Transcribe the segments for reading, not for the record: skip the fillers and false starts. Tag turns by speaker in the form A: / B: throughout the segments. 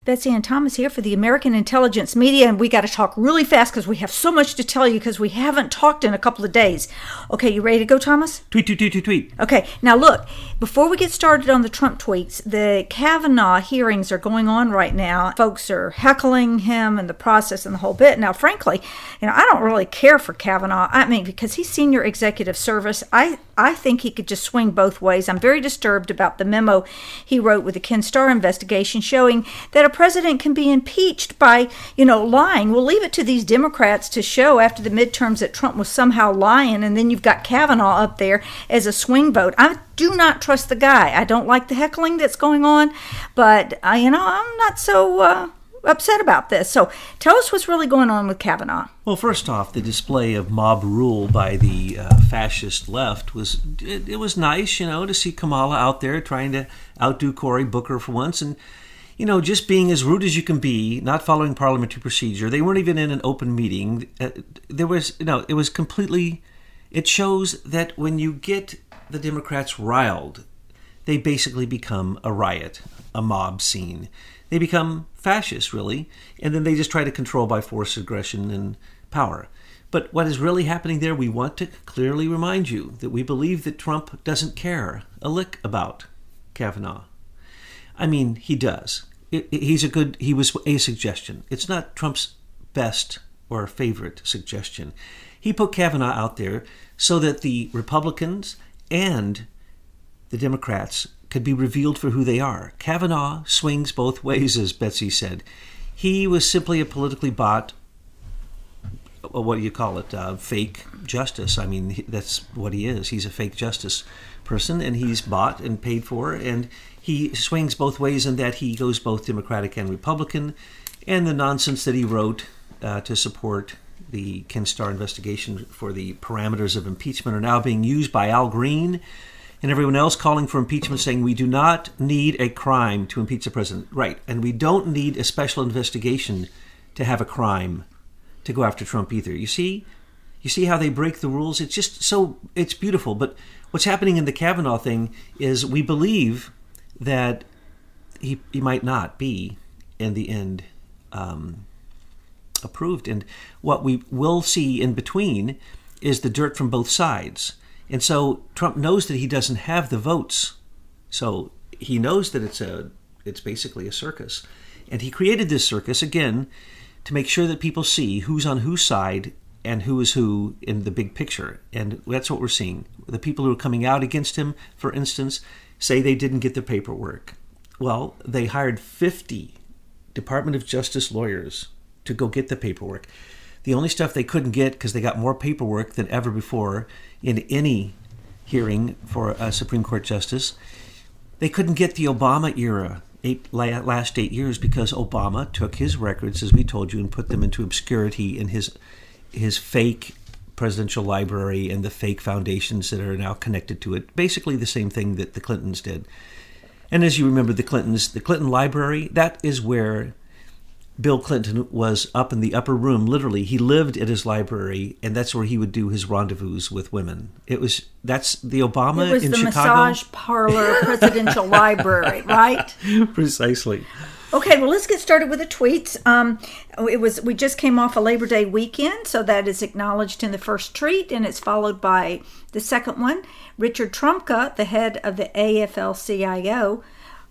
A: Betsy Ann Thomas here for the American Intelligence Media, and we got to talk really fast because we have so much to tell you because we haven't talked in a couple of days. Okay, you ready to go, Thomas?
B: Tweet.
A: Okay, now look, before we get started on the Trump tweets, the Cavanaugh hearings are going on right now. Folks are heckling him and the process and the whole bit. Now, frankly, I don't really care for Cavanaugh. I mean, because he's senior executive service, I think he could just swing both ways. I'm very disturbed about the memo he wrote with the Ken Starr investigation showing that a president can be impeached by, lying. We'll leave it to these Democrats to show after the midterms that Trump was somehow lying, and then you've got Kavanaugh up there as a swing vote. I do not trust the guy. I don't like the heckling that's going on, but, I'm not so upset about this. So tell us what's really going on with Cavanaugh.
B: Well, first off, the display of mob rule by the fascist left was nice, to see Kamala out there trying to outdo Cory Booker for once, and just being as rude as you can be, not following parliamentary procedure. They weren't even in an open meeting. It was completely. It shows that when you get the Democrats riled, they basically become a riot, a mob scene. They become fascists, really, and then they just try to control by force, aggression, and power. But what is really happening there, we want to clearly remind you that we believe that Trump doesn't care a lick about Kavanaugh. I mean, he does. He was a suggestion. It's not Trump's best or favorite suggestion. He put Kavanaugh out there so that the Republicans and the Democrats could be revealed for who they are. Kavanaugh swings both ways, as Betsy said. He was simply a politically bought, what do you call it, fake justice. I mean, that's what he is. He's a fake justice person, and he's bought and paid for, and he swings both ways in that he goes both Democratic and Republican, and the nonsense that he wrote to support the Ken Starr investigation for the parameters of impeachment are now being used by Al Green and everyone else calling for impeachment, saying we do not need a crime to impeach the president. Right, and we don't need a special investigation to have a crime to go after Trump either. You see how they break the rules? It's just it's beautiful. But what's happening in the Kavanaugh thing is we believe that he might not be, in the end, approved. And what we will see in between is the dirt from both sides. And so Trump knows that he doesn't have the votes. So he knows that it's basically a circus. And he created this circus, again, to make sure that people see who's on whose side and who is who in the big picture. And that's what we're seeing. The people who are coming out against him, for instance, say they didn't get the paperwork. Well, they hired 50 Department of Justice lawyers to go get the paperwork. The only stuff they couldn't get, because they got more paperwork than ever before in any hearing for a Supreme Court justice, they couldn't get the Obama era, last 8 years, because Obama took his records, as we told you, and put them into obscurity in his fake presidential library and the fake foundations that are now connected to it. Basically the same thing that the Clintons did. And as you remember, the Clinton library, that is where Bill Clinton was up in the upper room. Literally, he lived at his library, and that's where he would do his rendezvous with women. That's the Obama in Chicago.
A: It was the massage parlor presidential library, right?
B: Precisely.
A: Okay, well, let's get started with the tweets. We just came off a Labor Day weekend, so that is acknowledged in the first tweet, and it's followed by the second one. Richard Trumka, the head of the AFL-CIO,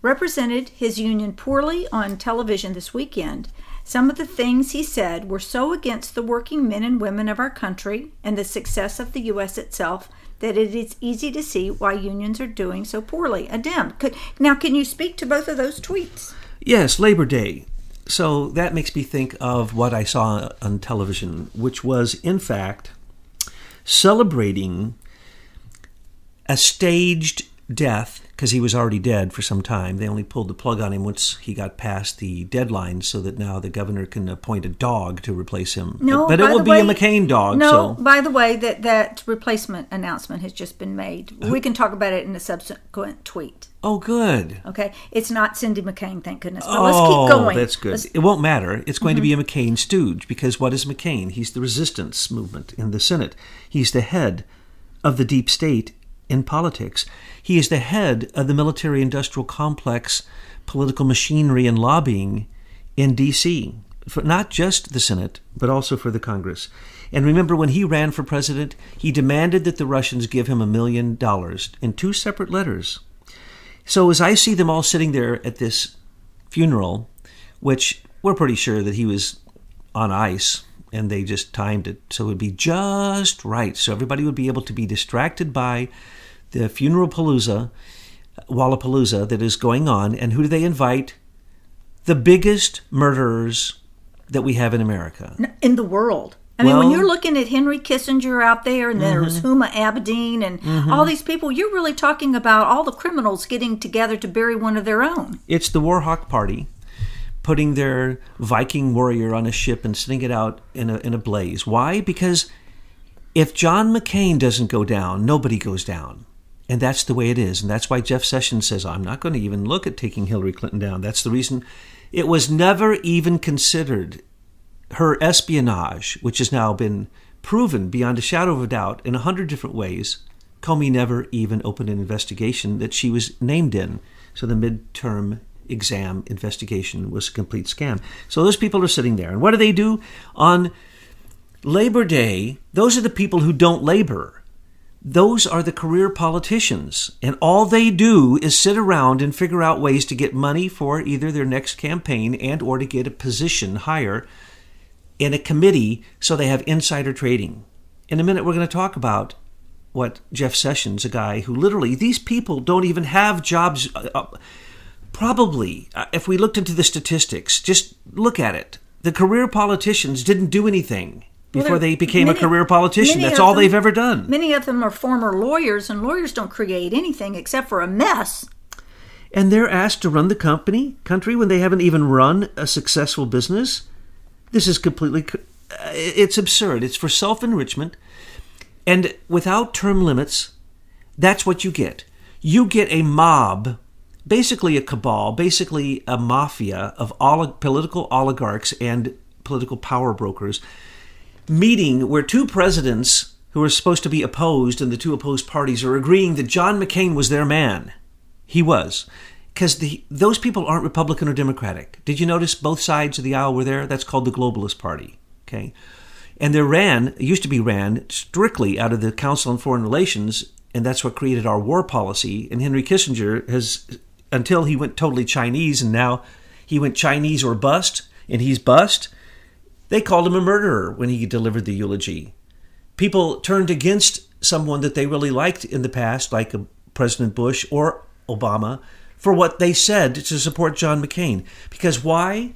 A: represented his union poorly on television this weekend. Some of the things he said were so against the working men and women of our country and the success of the U.S. itself that it is easy to see why unions are doing so poorly. Now, can you speak to both of those tweets?
B: Yes, Labor Day. So that makes me think of what I saw on television, which was, in fact, celebrating a staged death, because he was already dead for some time. They only pulled the plug on him once he got past the deadline, so that now the governor can appoint a dog to replace him.
A: No,
B: but it will be a McCain dog.
A: No, by the way, that replacement announcement has just been made. We can talk about it in a subsequent tweet.
B: Oh, good.
A: Okay. It's not Cindy McCain, thank goodness. But let's keep going.
B: That's good. It won't matter. It's going to be a McCain stooge, because what is McCain? He's the resistance movement in the Senate. He's the head of the deep state in politics. He is the head of the military-industrial complex, political machinery, and lobbying in D.C., for not just the Senate, but also for the Congress. And remember, when he ran for president, he demanded that the Russians give him $1 million in 2 separate letters. So as I see them all sitting there at this funeral, which we're pretty sure that he was on ice, and they just timed it so it would be just right, so everybody would be able to be distracted by the funeral palooza, Wallapalooza that is going on. And who do they invite? The biggest murderers that we have in America.
A: In the world. I mean, when you're looking at Henry Kissinger out there, and there's Huma Abedin and all these people, you're really talking about all the criminals getting together to bury one of their own.
B: It's the Warhawk Party putting their Viking warrior on a ship and sending it out in a blaze. Why? Because if John McCain doesn't go down, nobody goes down. And that's the way it is. And that's why Jeff Sessions says, I'm not going to even look at taking Hillary Clinton down. That's the reason it was never even considered. Her espionage, which has now been proven beyond a shadow of a doubt in 100 different ways, Comey never even opened an investigation that she was named in. So the midterm exam investigation was a complete scam. So those people are sitting there. And what do they do? On Labor Day, those are the people who don't labor. Those are the career politicians. And all they do is sit around and figure out ways to get money for either their next campaign and or to get a position higher in a committee so they have insider trading. In a minute, we're going to talk about what Jeff Sessions, a guy who literally, these people don't even have jobs. Probably, if we looked into the statistics, just look at it. The career politicians didn't do anything before they became a career politician. That's all they've ever done.
A: Many of them are former lawyers, and lawyers don't create anything except for a mess.
B: And they're asked to run the country when they haven't even run a successful business. This is completely, it's absurd. It's for self-enrichment. And without term limits, that's what you get. You get a mob, basically a cabal, basically a mafia of political oligarchs and political power brokers meeting where 2 presidents who are supposed to be opposed and the 2 opposed parties are agreeing that John McCain was their man. He was. Because those people aren't Republican or Democratic. Did you notice both sides of the aisle were there? That's called the globalist party. Okay, and used to be ran strictly out of the Council on Foreign Relations, and that's what created our war policy. And Henry Kissinger has, until he went totally Chinese, and now he went Chinese or bust, and he's bust. They called him a murderer when he delivered the eulogy. People turned against someone that they really liked in the past, like President Bush or Obama, for what they said to support John McCain. Because why?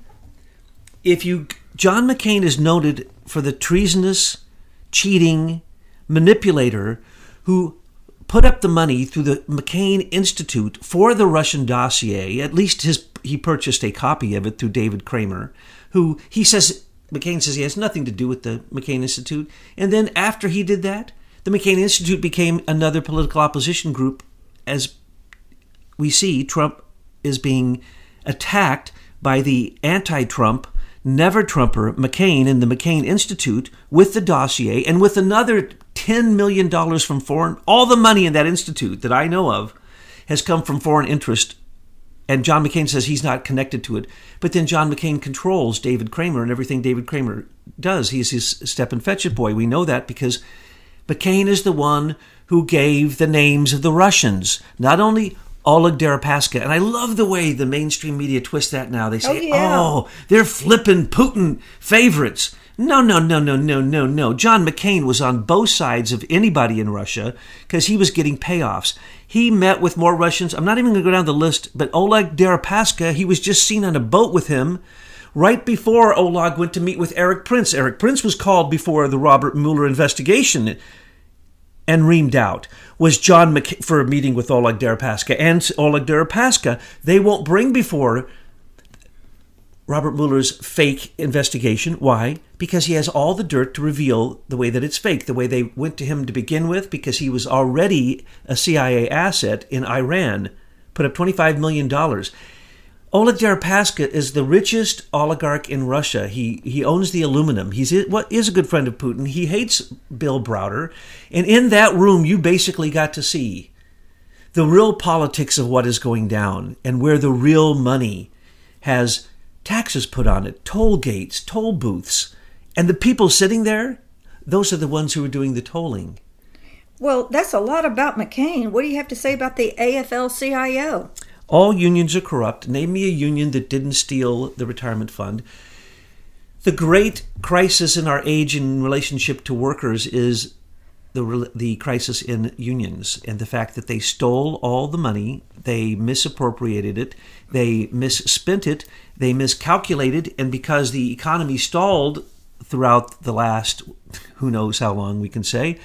B: John McCain is noted for the treasonous, cheating manipulator who put up the money through the McCain Institute for the Russian dossier. At least he purchased a copy of it through David Kramer, who McCain says he has nothing to do with the McCain Institute. And then after he did that, the McCain Institute became another political opposition group. As we see, Trump is being attacked by the anti-Trump, never-Trumper McCain in the McCain Institute with the dossier and with another $10 million from foreign. All the money in that institute that I know of has come from foreign interest. And John McCain says he's not connected to it. But then John McCain controls David Kramer and everything David Kramer does. He's his step and fetch it boy. We know that because McCain is the one who gave the names of the Russians. Not only Oleg Deripaska. And I love the way the mainstream media twist that now. They say, they're flipping Putin favorites. No. John McCain was on both sides of anybody in Russia because he was getting payoffs. He met with more Russians. I'm not even going to go down the list, but Oleg Deripaska, he was just seen on a boat with him right before Oleg went to meet with Eric Prince. Eric Prince was called before the Robert Mueller investigation and reamed out. Was John McCain for a meeting with Oleg Deripaska. And Oleg Deripaska, they won't bring before Robert Mueller's fake investigation. Why? Because he has all the dirt to reveal the way that it's fake, the way they went to him to begin with, because he was already a CIA asset in Iran, put up $25 million. Oleg Deripaska is the richest oligarch in Russia. He owns the aluminum. He is a good friend of Putin. He hates Bill Browder. And in that room, you basically got to see the real politics of what is going down and where the real money has taxes put on it, toll gates, toll booths. And the people sitting there, those are the ones who are doing the tolling.
A: Well, that's a lot about McCain. What do you have to say about the AFL-CIO?
B: All unions are corrupt. Name me a union that didn't steal the retirement fund. The great crisis in our age in relationship to workers is the crisis in unions and the fact that they stole all the money, they misappropriated it, they misspent it, they miscalculated, and because the economy stalled throughout the last, who knows how long we can say,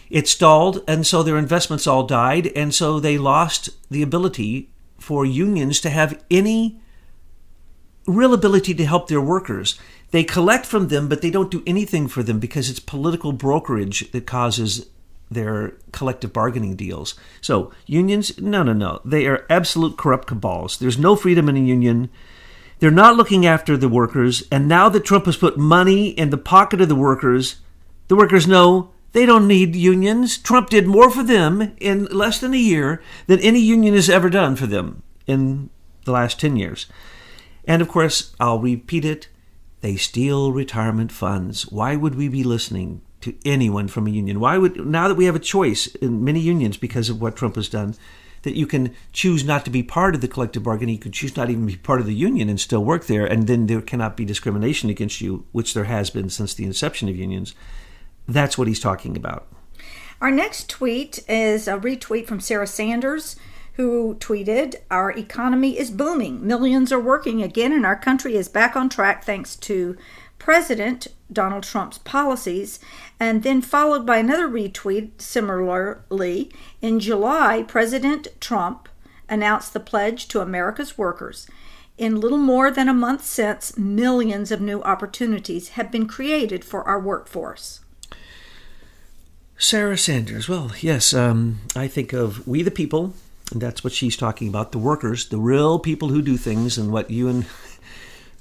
B: it stalled, and so their investments all died, and so they lost the ability for unions to have any real ability to help their workers. They collect from them, but they don't do anything for them because it's political brokerage that causes their collective bargaining deals. So unions, no. They are absolute corrupt cabals. There's no freedom in a union. They're not looking after the workers. And now that Trump has put money in the pocket of the workers know they don't need unions. Trump did more for them in less than a year than any union has ever done for them in the last 10 years. And of course, I'll repeat it, they steal retirement funds. Why would we be listening to anyone from a union? Now that we have a choice in many unions because of what Trump has done, that you can choose not to be part of the collective bargaining, you can choose not even be part of the union and still work there, and then there cannot be discrimination against you, which there has been since the inception of unions. That's what he's talking about.
A: Our next tweet is a retweet from Sarah Sanders, who tweeted, "Our economy is booming. Millions are working again, and our country is back on track thanks to President Donald Trump's policies." And then followed by another retweet similarly. In July, President Trump announced the pledge to America's workers. In little more than a month since, millions of new opportunities have been created for our workforce.
B: Sarah Sanders, well, yes, I think of we the people. And that's what she's talking about, the workers, the real people who do things, and what you and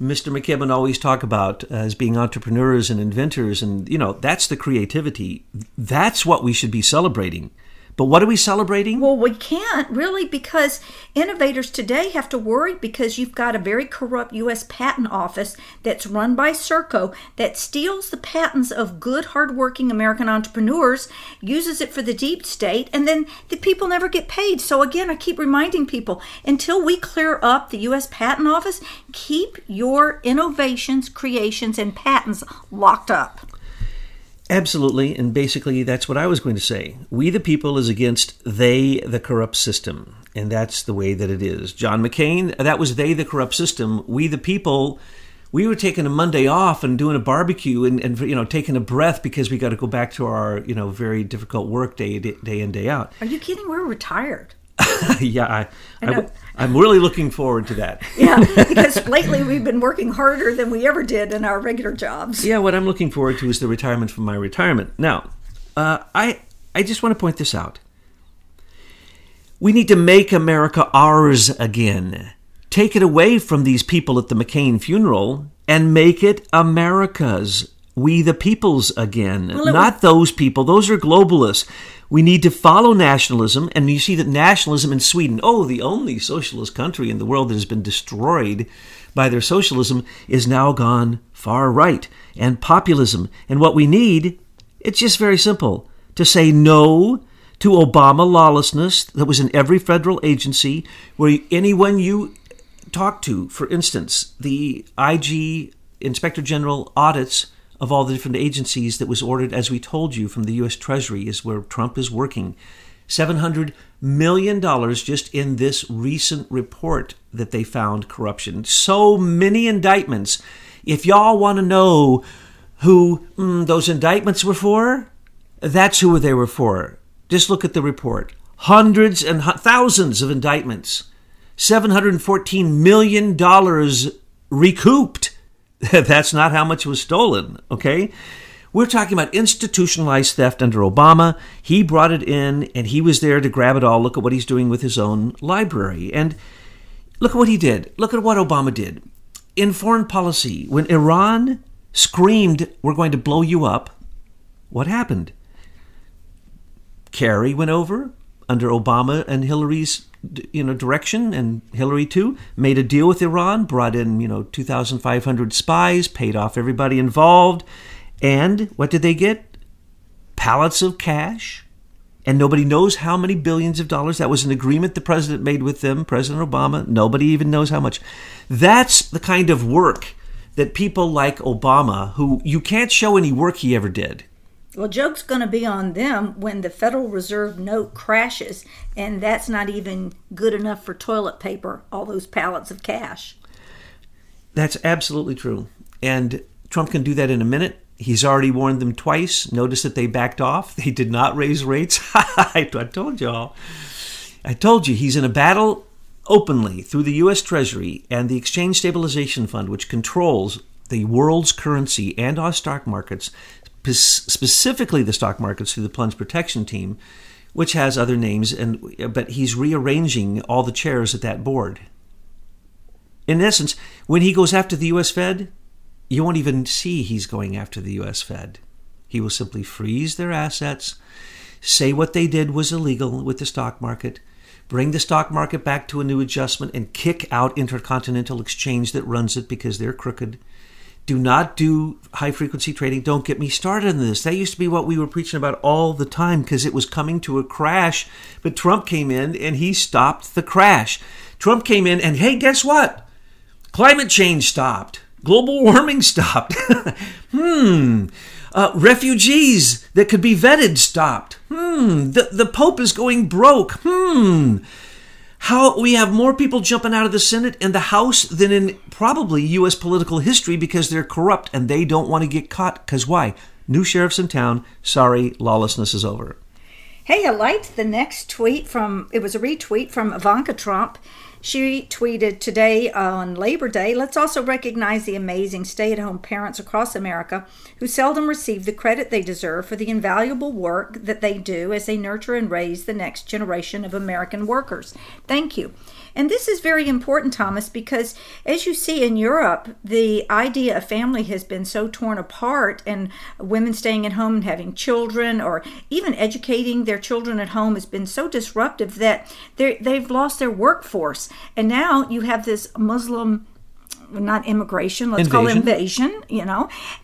B: Mr. McCain always talk about as being entrepreneurs and inventors. And, that's the creativity. That's what we should be celebrating. But what are we celebrating?
A: Well, we can't really, because innovators today have to worry because you've got a very corrupt U.S. patent office that's run by Serco that steals the patents of good, hardworking American entrepreneurs, uses it for the deep state, and then the people never get paid. So again, I keep reminding people, until we clear up the U.S. patent office, keep your innovations, creations, and patents locked up.
B: Absolutely, and basically that's what I was going to say. We the people is against they the corrupt system, and that's the way that it is. John McCain, that was they the corrupt system. We the people, we were taking a Monday off and doing a barbecue and taking a breath because we got to go back to our very difficult work day in, day out.
A: Are you kidding? We're retired.
B: Yeah, I'm really looking forward to that.
A: Yeah, because lately we've been working harder than we ever did in our regular jobs.
B: Yeah, what I'm looking forward to is the retirement from my retirement. Now, I just want to point this out. We need to make America ours again. Take it away from these people at the McCain funeral and make it America's. We the people's again. Not those people. Those are globalists. We need to follow nationalism, and you see that nationalism in Sweden, the only socialist country in the world that has been destroyed by their socialism, is now gone far right, and populism. And what we need, it's just very simple, to say no to Obama lawlessness that was in every federal agency, where anyone you talk to, for instance, the IG Inspector General audits of all the different agencies that was ordered, as we told you, from the U.S. Treasury is where Trump is working. $700 million just in this recent report that they found corruption. So many indictments. If y'all want to know who those indictments were for, that's who they were for. Just look at the report. Hundreds and thousands of indictments. $714 million recouped. That's not how much was stolen, okay? We're talking about institutionalized theft under Obama. He brought it in, and he was there to grab it all. Look at what he's doing with his own library. And look at what he did. Look at what Obama did. In foreign policy, when Iran screamed, "We're going to blow you up," what happened? Kerry went over, under Obama and Hillary's direction, and Hillary too, made a deal with Iran, brought in 2,500 spies, paid off everybody involved, and what did they get? Pallets of cash, and nobody knows how many billions of dollars. That was an agreement the president made with them, President Obama. Nobody even knows how much. That's the kind of work that people like Obama, who you can't show any work he ever did.
A: Well, joke's going to be on them when the Federal Reserve note crashes, and that's not even good enough for toilet paper, all those pallets of cash.
B: That's absolutely true. And Trump can do that in a minute. He's already warned them twice. Notice that they backed off. They did not raise rates. I told y'all. I told you he's in a battle openly through the U.S. Treasury and the Exchange Stabilization Fund, which controls the world's currency and our stock markets, specifically the stock markets through the Plunge Protection Team, which has other names, but he's rearranging all the chairs at that board. In essence, when he goes after the U.S. Fed, you won't even see he's going after the U.S. Fed. He will simply freeze their assets, say what they did was illegal with the stock market, bring the stock market back to a new adjustment, and kick out Intercontinental Exchange that runs it because they're crooked. Do not do high-frequency trading. Don't get me started on this. That used to be what we were preaching about all the time because it was coming to a crash. But Trump came in and he stopped the crash. Trump came in and, hey, guess what? Climate change stopped. Global warming stopped. Refugees that could be vetted stopped. The Pope is going broke. How we have more people jumping out of the Senate and the House than in probably U.S. political history because they're corrupt and they don't want to get caught. Because why? New sheriffs in town. Sorry, lawlessness is over.
A: Hey, I liked the next tweet it was a retweet from Ivanka Trump. She tweeted today on Labor Day, let's also recognize the amazing stay-at-home parents across America who seldom receive the credit they deserve for the invaluable work that they do as they nurture and raise the next generation of American workers. Thank you. And this is very important, Thomas, because as you see in Europe, the idea of family has been so torn apart, and women staying at home and having children or even educating their children at home has been so disruptive that they've lost their workforce. And now you have this Muslim, not immigration, let's call it invasion,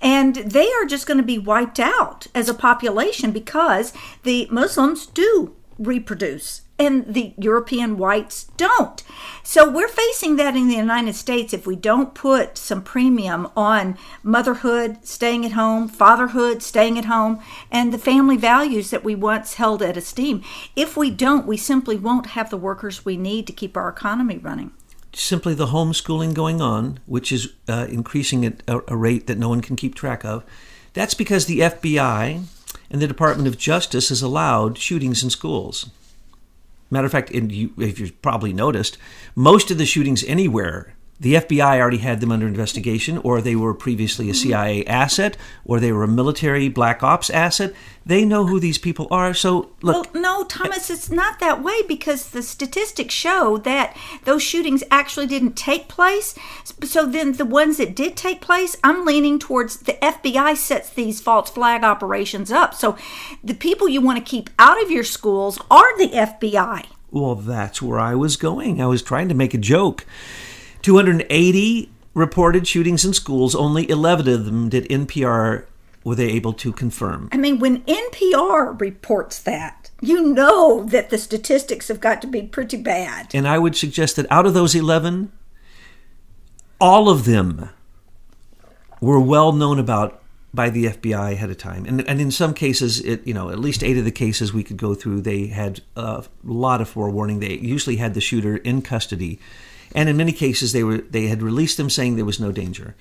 A: and they are just going to be wiped out as a population because the Muslims do reproduce and the European whites don't. So we're facing that in the United States if we don't put some premium on motherhood, staying at home, fatherhood, staying at home, and the family values that we once held at esteem. If we don't, we simply won't have the workers we need to keep our economy running.
B: Simply the homeschooling going on, which is increasing at a rate that no one can keep track of. That's because the FBI and the Department of Justice has allowed shootings in schools. Matter of fact, if you've probably noticed, most of the shootings anywhere, the FBI already had them under investigation, or they were previously a CIA asset, or they were a military black ops asset. They know who these people are. So, look.
A: Well, no, Thomas, it's not that way because the statistics show that those shootings actually didn't take place. So then the ones that did take place, I'm leaning towards the FBI sets these false flag operations up. So the people you want to keep out of your schools are the FBI.
B: Well, that's where I was going. I was trying to make a joke. 280 reported shootings in schools, only 11 of them did NPR were they able to confirm.
A: I mean, when NPR reports that, you know that the statistics have got to be pretty bad.
B: And I would suggest that out of those 11, all of them were well known about by the FBI ahead of time. And in some cases, at least 8 of the cases we could go through, they had a lot of forewarning. They usually had the shooter in custody. And in many cases, they had released them saying there was no danger.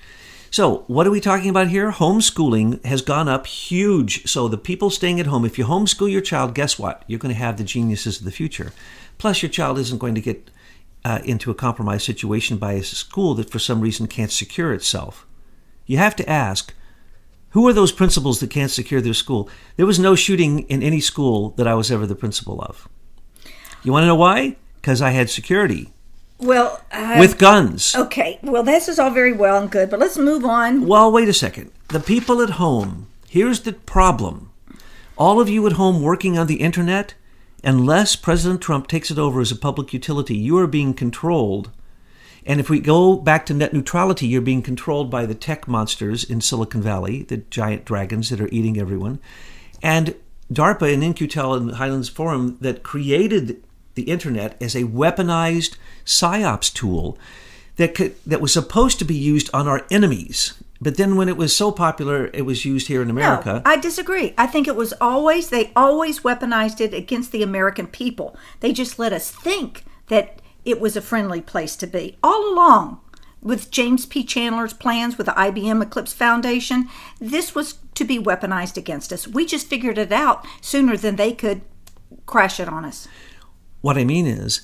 B: So what are we talking about here? Homeschooling has gone up huge. So the people staying at home, if you homeschool your child, guess what? You're going to have the geniuses of the future. Plus, your child isn't going to get into a compromised situation by a school that for some reason can't secure itself. You have to ask, who are those principals that can't secure their school? There was no shooting in any school that I was ever the principal of. You want to know why? Because I had security.
A: Well,
B: with guns.
A: Okay, well, this is all very well and good, but let's move on.
B: Well, wait a second. The people at home, here's the problem. All of you at home working on the internet, unless President Trump takes it over as a public utility, you are being controlled. And if we go back to net neutrality, you're being controlled by the tech monsters in Silicon Valley, the giant dragons that are eating everyone. And DARPA and In-Q-Tel and Highlands Forum that created the internet as a weaponized psyops tool that was supposed to be used on our enemies. But then when it was so popular, it was used here in America.
A: No, I disagree. I think they always weaponized it against the American people. They just let us think that it was a friendly place to be. All along, with James P. Chandler's plans with the IBM Eclipse Foundation, this was to be weaponized against us. We just figured it out sooner than they could crash it on us.
B: What I mean is,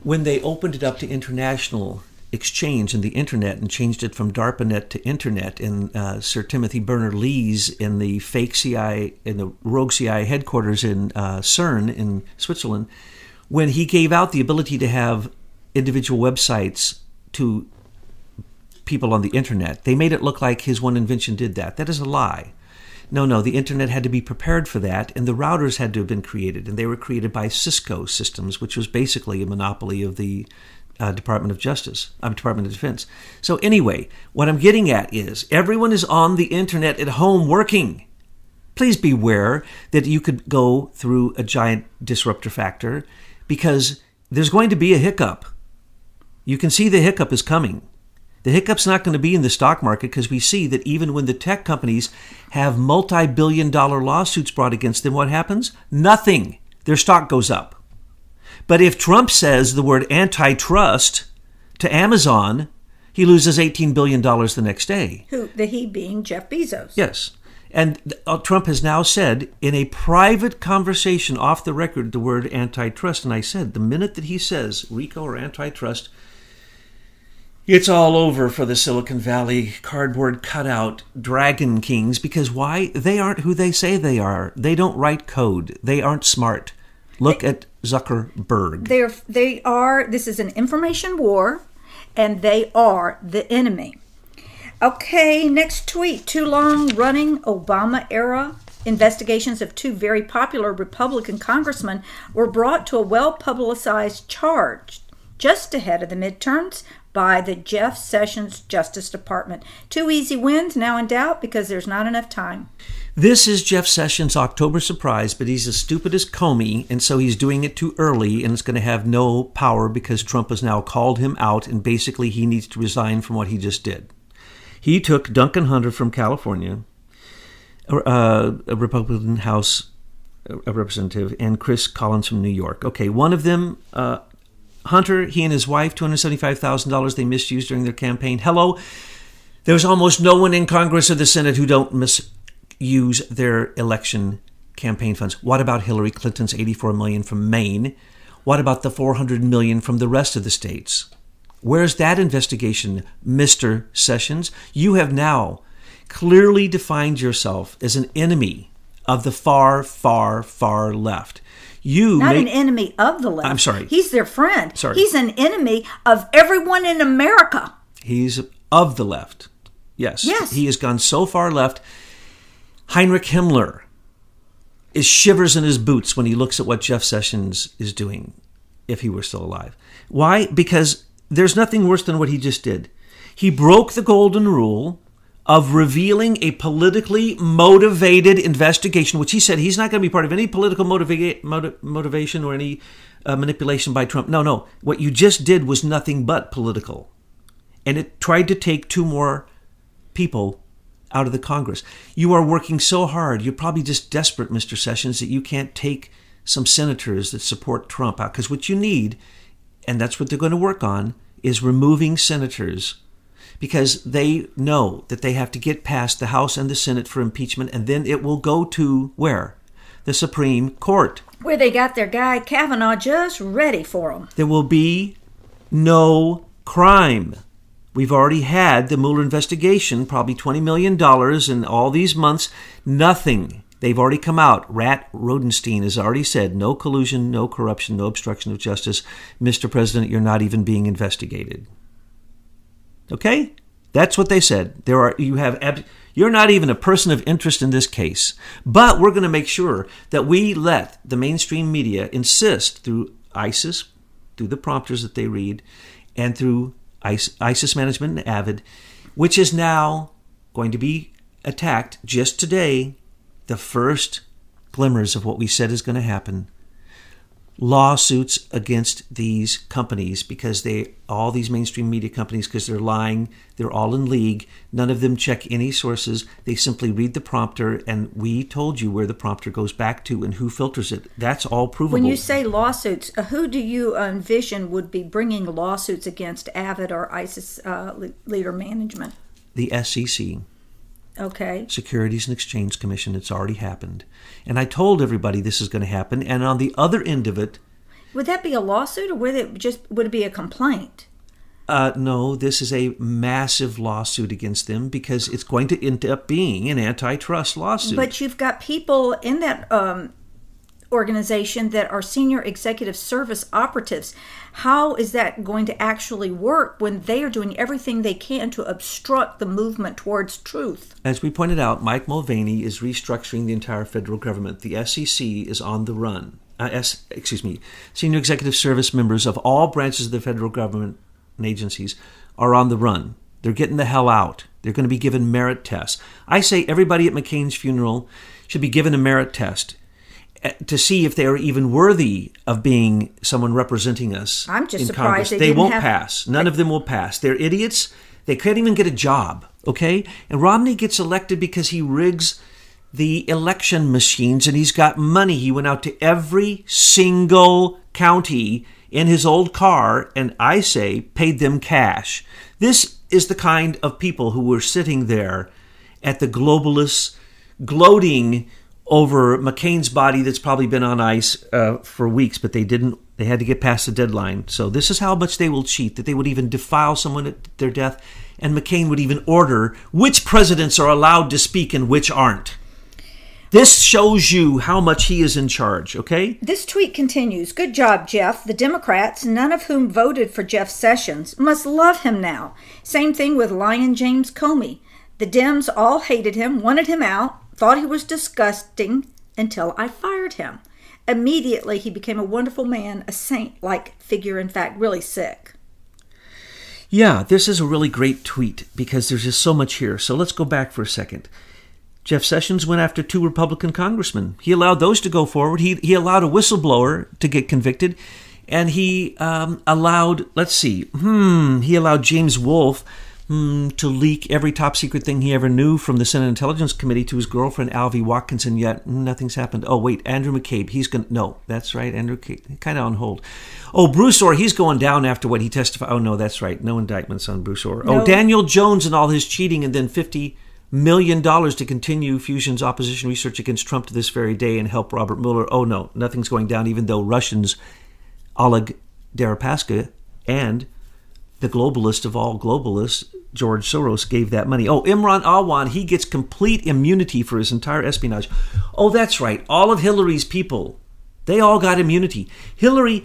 B: when they opened it up to international exchange in the internet and changed it from DARPANet to internet, and Sir Timothy Berners-Lee's in the fake CIA, in the rogue CIA headquarters in CERN in Switzerland, when he gave out the ability to have individual websites to people on the internet, they made it look like his one invention did that. That is a lie. No, the internet had to be prepared for that, and the routers had to have been created, and they were created by Cisco Systems, which was basically a monopoly of the Department of Defense. So anyway, what I'm getting at is everyone is on the internet at home working. Please beware that you could go through a giant disruptor factor, because there's going to be a hiccup. You can see the hiccup is coming. The hiccup's not going to be in the stock market, because we see that even when the tech companies have multi-billion-dollar lawsuits brought against them, what happens? Nothing. Their stock goes up. But if Trump says the word antitrust to Amazon, he loses $18 billion the next day.
A: He being Jeff Bezos.
B: Yes. And Trump has now said in a private conversation off the record the word antitrust. And I said, the minute that he says RICO or antitrust, it's all over for the Silicon Valley cardboard cutout dragon kings. Because why? They aren't who they say they are. They don't write code. They aren't smart. Look at Zuckerberg.
A: They are. This is an information war, and they are the enemy. Okay, next tweet. Too long running Obama-era investigations of two very popular Republican congressmen were brought to a well-publicized charge just ahead of the midterms by the Jeff Sessions Justice Department. Two easy wins now in doubt because there's not enough time.
B: This is Jeff Sessions' October surprise, but he's as stupid as Comey, and so he's doing it too early, and it's going to have no power because Trump has now called him out, and basically he needs to resign from what he just did. He took Duncan Hunter from California, a Republican House representative, and Chris Collins from New York. Okay, one of them, Hunter, he and his wife, $275,000 they misused during their campaign. Hello, there's almost no one in Congress or the Senate who don't misuse their election campaign funds. What about Hillary Clinton's $84 million from Maine? What about the $400 million from the rest of the states? Where's that investigation, Mr. Sessions? You have now clearly defined yourself as an enemy of the far, far, far left.
A: An enemy of the left.
B: I'm sorry.
A: He's their friend.
B: Sorry.
A: He's an enemy of everyone in America.
B: He's of the left. Yes. He has gone so far left. Heinrich Himmler shivers in his boots when he looks at what Jeff Sessions is doing, if he were still alive. Why? Because there's nothing worse than what he just did. He broke the golden rule of revealing a politically motivated investigation, which he said he's not going to be part of any political motivation or any manipulation by Trump. No. What you just did was nothing but political. And it tried to take two more people out of the Congress. You are working so hard. You're probably just desperate, Mr. Sessions, that you can't take some senators that support Trump out. Because what you need, and that's what they're going to work on, is removing senators, because they know that they have to get past the House and the Senate for impeachment, and then it will go to where? The Supreme Court.
A: Where they got their guy Cavanaugh just ready for them.
B: There will be no crime. We've already had the Mueller investigation, probably $20 million in all these months. Nothing. They've already come out. Rat Rodenstein has already said no collusion, no corruption, no obstruction of justice. Mr. President, you're not even being investigated. Okay? That's what they said. You're not even a person of interest in this case. But we're going to make sure that we let the mainstream media insist through ISIS, through the prompters that they read, and through ISIS management and Avid, which is now going to be attacked just today, the first glimmers of what we said is going to happen. Lawsuits against these companies because all these mainstream media companies, because they're lying, they're all in league. None of them check any sources. They simply read the prompter, and we told you where the prompter goes back to and who filters it. That's all provable.
A: When you say lawsuits, who do you envision would be bringing lawsuits against Avid or ISIS leader management?
B: The SEC.
A: Okay.
B: Securities and Exchange Commission. It's already happened. And I told everybody this is going to happen. And on the other end of it...
A: Would that be a lawsuit, or would it be a complaint?
B: No, this is a massive lawsuit against them because it's going to end up being an antitrust lawsuit.
A: But you've got people in that organization that are senior executive service operatives. How is that going to actually work when they are doing everything they can to obstruct the movement towards truth?
B: As we pointed out, Mike Mulvaney is restructuring the entire federal government. The SEC is on the run. Senior executive service members of all branches of the federal government and agencies are on the run. They're getting the hell out. They're going to be given merit tests. I say everybody at McCain's funeral should be given a merit test to see if they are even worthy of being someone representing us.
A: I'm just
B: in
A: surprised
B: Congress. They won't pass. None of them will pass. They're idiots. They can't even get a job, okay? And Romney gets elected because he rigs the election machines and he's got money. He went out to every single county in his old car and, I say, paid them cash. This is the kind of people who were sitting there at the globalists gloating over McCain's body that's probably been on ice for weeks, but they didn't. They had to get past the deadline. So this is how much they will cheat, that they would even defile someone at their death, and McCain would even order which presidents are allowed to speak and which aren't. This shows you how much he is in charge, okay?
A: This tweet continues. Good job, Jeff. The Democrats, none of whom voted for Jeff Sessions, must love him now. Same thing with Lion James Comey. The Dems all hated him, wanted him out, thought he was disgusting until I fired him. Immediately, he became a wonderful man, a saint-like figure, in fact, really sick.
B: Yeah, this is a really great tweet because there's just so much here. So let's go back for a second. Jeff Sessions went after 2 Republican congressmen. He allowed those to go forward. He allowed a whistleblower to get convicted. And he allowed, he allowed James Wolfe to leak every top secret thing he ever knew from the Senate Intelligence Committee to his girlfriend, Alvy Watkinson, yet nothing's happened. Oh, wait, Andrew McCabe, no, that's right, Andrew McCabe, kind of on hold. Oh, Bruce Orr, he's going down after what he testified. Oh, no, that's right, no indictments on Bruce Orr. No. Oh, Daniel Jones and all his cheating, and then $50 million to continue Fusion's opposition research against Trump to this very day and help Robert Mueller. Oh, no, nothing's going down, even though Russians, Oleg Deripaska, and the globalist of all globalists, George Soros, gave that money. Oh, Imran Awan, he gets complete immunity for his entire espionage. Oh, that's right. All of Hillary's people, they all got immunity. Hillary,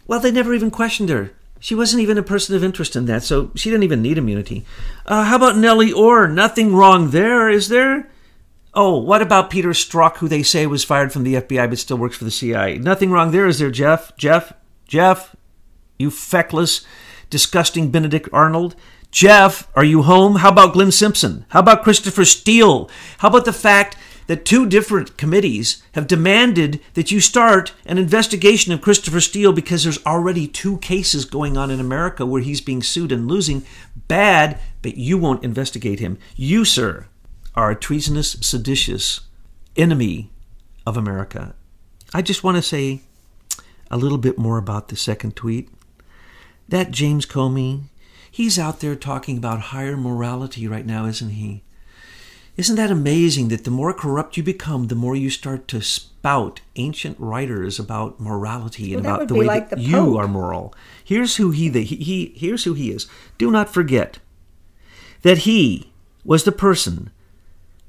B: well, they never even questioned her. She wasn't even a person of interest in that, so she didn't even need immunity. How about Nellie Orr? Nothing wrong there, is there? Oh, what about Peter Strzok, who they say was fired from the FBI but still works for the CIA? Nothing wrong there, is there, Jeff? Jeff, you feckless, disgusting Benedict Arnold. Jeff, are you home? How about Glenn Simpson? How about Christopher Steele? How about the fact that 2 different committees have demanded that you start an investigation of Christopher Steele because there's already 2 cases going on in America where he's being sued and losing? Bad, but you won't investigate him. You, sir, are a treasonous, seditious enemy of America. I just want to say a little bit more about the second tweet. That James Comey, he's out there talking about higher morality right now, isn't he? Isn't that amazing that the more corrupt you become, the more you start to spout ancient writers about morality and about the way that you are moral? Here's who here's who he is. Do not forget that he was the person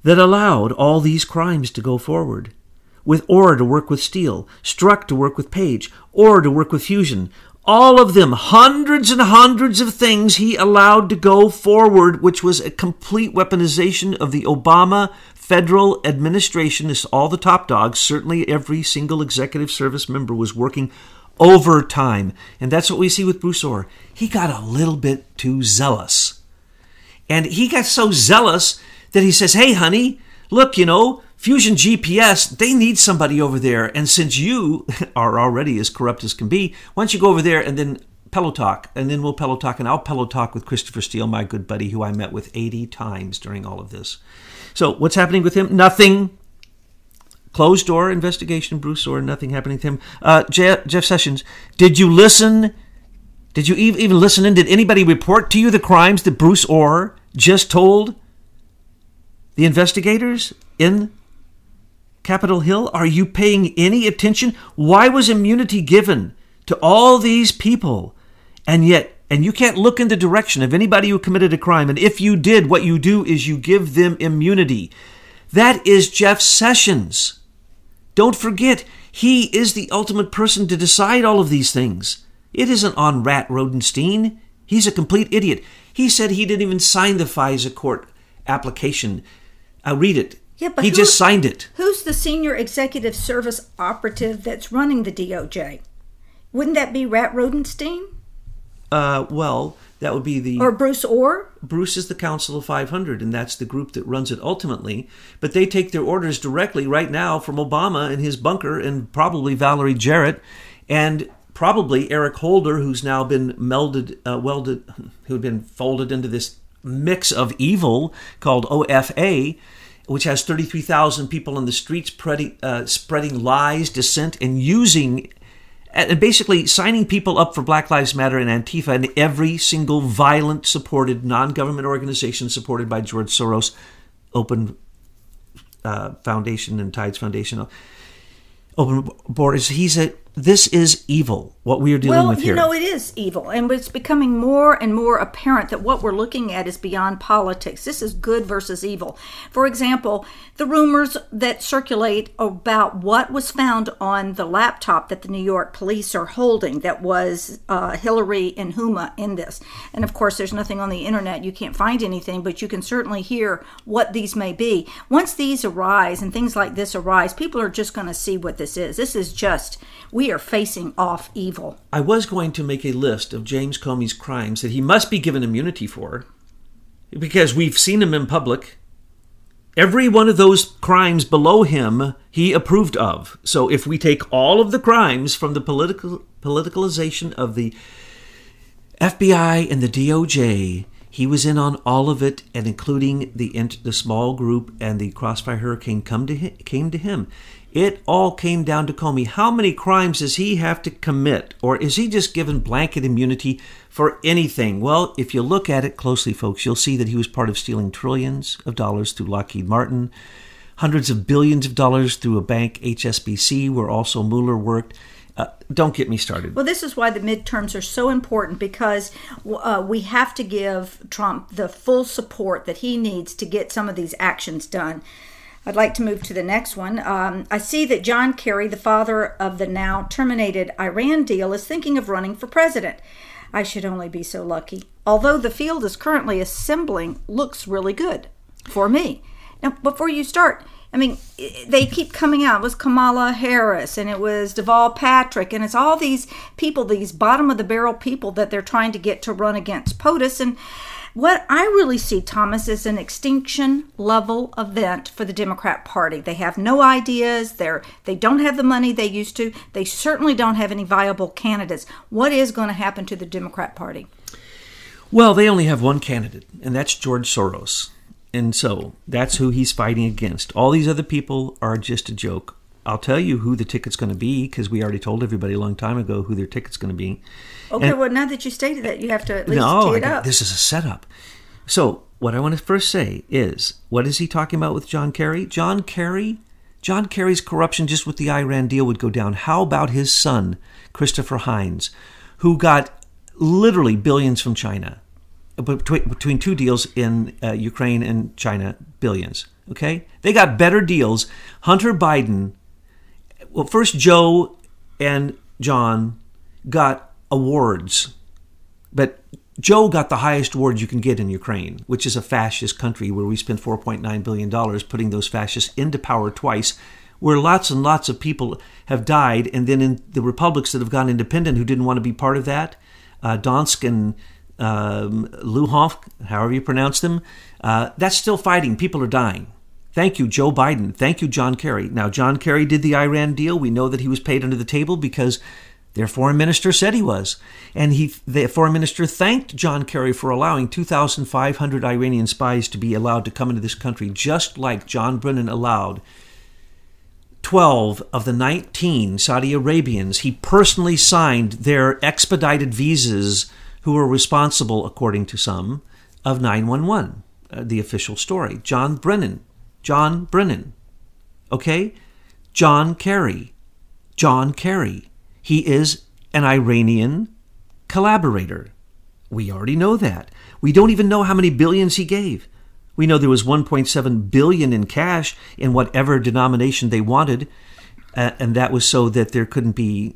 B: that allowed all these crimes to go forward. With Orr to work with Steele, Strzok to work with Page, Orr to work with Fusion, All of them, hundreds and hundreds of things he allowed to go forward, which was a complete weaponization of the Obama federal administration. This all the top dogs, certainly every single executive service member was working overtime. And that's what we see with Bruce Orr. He got a little bit too zealous. And he got so zealous that he says, hey, honey, look, Fusion GPS, they need somebody over there. And since you are already as corrupt as can be, why don't you go over there and then pillow talk? And then we'll pillow talk, and I'll pillow talk with Christopher Steele, my good buddy, who I met with 80 times during all of this. So what's happening with him? Nothing. Closed door investigation, Bruce Orr, nothing happening to him. Jeff Sessions, did you listen? Did you even listen in? Did anybody report to you the crimes that Bruce Orr just told the investigators in Capitol Hill? Are you paying any attention? Why was immunity given to all these people? And you can't look in the direction of anybody who committed a crime. And if you did, what you do is you give them immunity. That is Jeff Sessions. Don't forget, he is the ultimate person to decide all of these things. It isn't on Rat Rodenstein. He's a complete idiot. He said he didn't even sign the FISA court application. Read it.
A: Yeah, but
B: he just signed it.
A: Who's the senior executive service operative that's running the DOJ? Wouldn't that be Rat Rodenstein?
B: Well, that would be
A: or Bruce Orr?
B: Bruce is the Council of 500, and that's the group that runs it ultimately. But they take their orders directly right now from Obama in his bunker, and probably Valerie Jarrett, and probably Eric Holder, who's now been who'd been folded into this mix of evil called OFA, which has 33,000 people in the streets spreading lies, dissent, and basically signing people up for Black Lives Matter and Antifa and every single violent supported non-government organization supported by George Soros, Open Foundation and Tides Foundation, Open Borders. This is evil, what we are dealing with here.
A: It is evil. And it's becoming more and more apparent that what we're looking at is beyond politics. This is good versus evil. For example, the rumors that circulate about what was found on the laptop that the New York police are holding that was Hillary and Huma in this. And of course, there's nothing on the internet. You can't find anything, but you can certainly hear what these may be. Once these arise and things like this arise, people are just going to see what this is. This is just... We are facing off evil.
B: I was going to make a list of James Comey's crimes that he must be given immunity for, because we've seen him in public. Every one of those crimes below him, he approved of. So if we take all of the crimes from the politicalization of the FBI and the DOJ, he was in on all of it, and including the small group and the Crossfire Hurricane came to him. It all came down to Comey. How many crimes does he have to commit? Or is he just given blanket immunity for anything? Well, if you look at it closely, folks, you'll see that he was part of stealing trillions of dollars through Lockheed Martin, hundreds of billions of dollars through a bank, HSBC, where also Mueller worked. Don't get me started.
A: Well, this is why the midterms are so important, because we have to give Trump the full support that he needs to get some of these actions done. I'd like to move to the next one. I see that John Kerry, the father of the now terminated Iran deal, is thinking of running for president. I should only be so lucky. Although the field is currently assembling, looks really good for me. Now, before you start, they keep coming out. It was Kamala Harris, and it was Deval Patrick, and it's all these people, these bottom-of-the-barrel people that they're trying to get to run against POTUS. And what I really see, Thomas, is an extinction-level event for the Democrat Party. They have no ideas. They don't have the money they used to. They certainly don't have any viable candidates. What is going to happen to the Democrat Party?
B: Well, they only have one candidate, and that's George Soros. And so that's who he's fighting against. All these other people are just a joke. I'll tell you who the ticket's going to be, because we already told everybody a long time ago who their ticket's going to be.
A: Okay, well, now that you stated that, you have to at least tee it up.
B: This is a setup. So what I want to first say is, what is he talking about with John Kerry? John Kerry's corruption just with the Iran deal would go down. How about his son, Christopher Hines, who got literally billions from China? Between two deals in Ukraine and China, billions. Okay? They got better deals. Hunter Biden, well, first Joe and John got awards, but Joe got the highest award you can get in Ukraine, which is a fascist country where we spent $4.9 billion putting those fascists into power twice, where lots and lots of people have died, and then in the republics that have gone independent who didn't want to be part of that, Donetsk and Luhansk, however you pronounce them, that's still fighting. People are dying. Thank you, Joe Biden. Thank you, John Kerry. Now, John Kerry did the Iran deal. We know that he was paid under the table because their foreign minister said he was. And the foreign minister thanked John Kerry for allowing 2,500 Iranian spies to be allowed to come into this country, just like John Brennan allowed 12 of the 19 Saudi Arabians. He personally signed their expedited visas who were responsible, according to some, of 9/11, the official story. John Brennan. Okay? John Kerry. He is an Iranian collaborator. We already know that. We don't even know how many billions he gave. We know there was $1.7 billion in cash in whatever denomination they wanted, and that was so that there couldn't be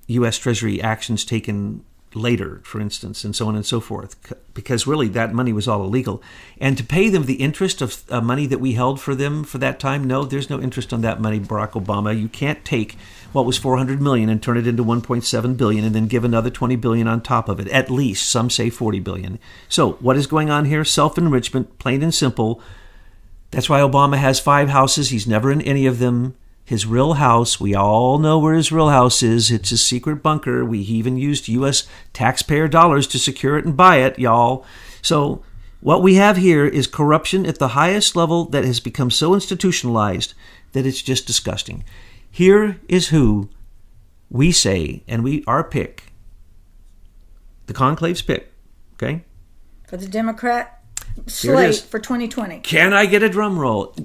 B: U.S. Treasury actions taken later, for instance, and so on and so forth, because really that money was all illegal. And to pay them the interest of money that we held for them for that time, no, there's no interest on that money, Barack Obama. You can't take what was $400 million and turn it into $1.7 billion and then give another $20 billion on top of it. At least, some say $40 billion. So what is going on here? Self-enrichment, plain and simple. That's why Obama has 5 houses. He's never in any of them. His real house, we all know where his real house is. It's his secret bunker. He even used U.S. taxpayer dollars to secure it and buy it, y'all. So what we have here is corruption at the highest level that has become so institutionalized that it's just disgusting. Here is who we say, and our pick, the conclave's pick, okay?
A: For the Democrat slate for 2020.
B: Can I get a drum roll?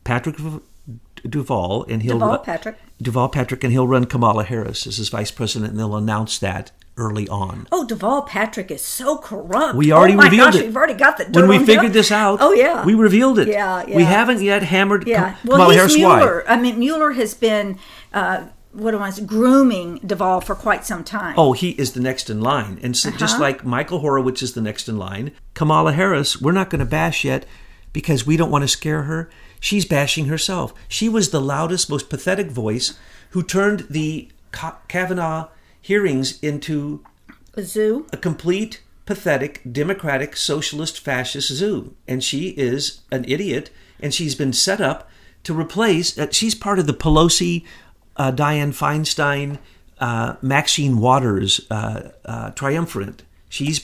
B: Patrick Duval, and
A: Duval Patrick,
B: and he'll run Kamala Harris as his vice president, and they'll announce that early on.
A: Oh, Duval Patrick is so corrupt.
B: We already revealed it.
A: We've already got the dirt
B: when we
A: on
B: figured
A: him.
B: This out.
A: Oh yeah,
B: we revealed it.
A: Yeah.
B: We haven't yet hammered
A: Well,
B: Kamala Harris.
A: Mueller.
B: Why?
A: I mean, Mueller has been grooming Duval for quite some time.
B: Oh, he is the next in line, and so just like Michael Horowitz is the next in line, Kamala Harris, we're not going to bash yet because we don't want to scare her. She's bashing herself. She was the loudest, most pathetic voice who turned the Cavanaugh hearings into
A: a zoo,
B: a complete, pathetic, democratic, socialist, fascist zoo. And she is an idiot, and she's been set up to replace, she's part of the Pelosi, Dianne Feinstein, Maxine Waters triumvirate. She's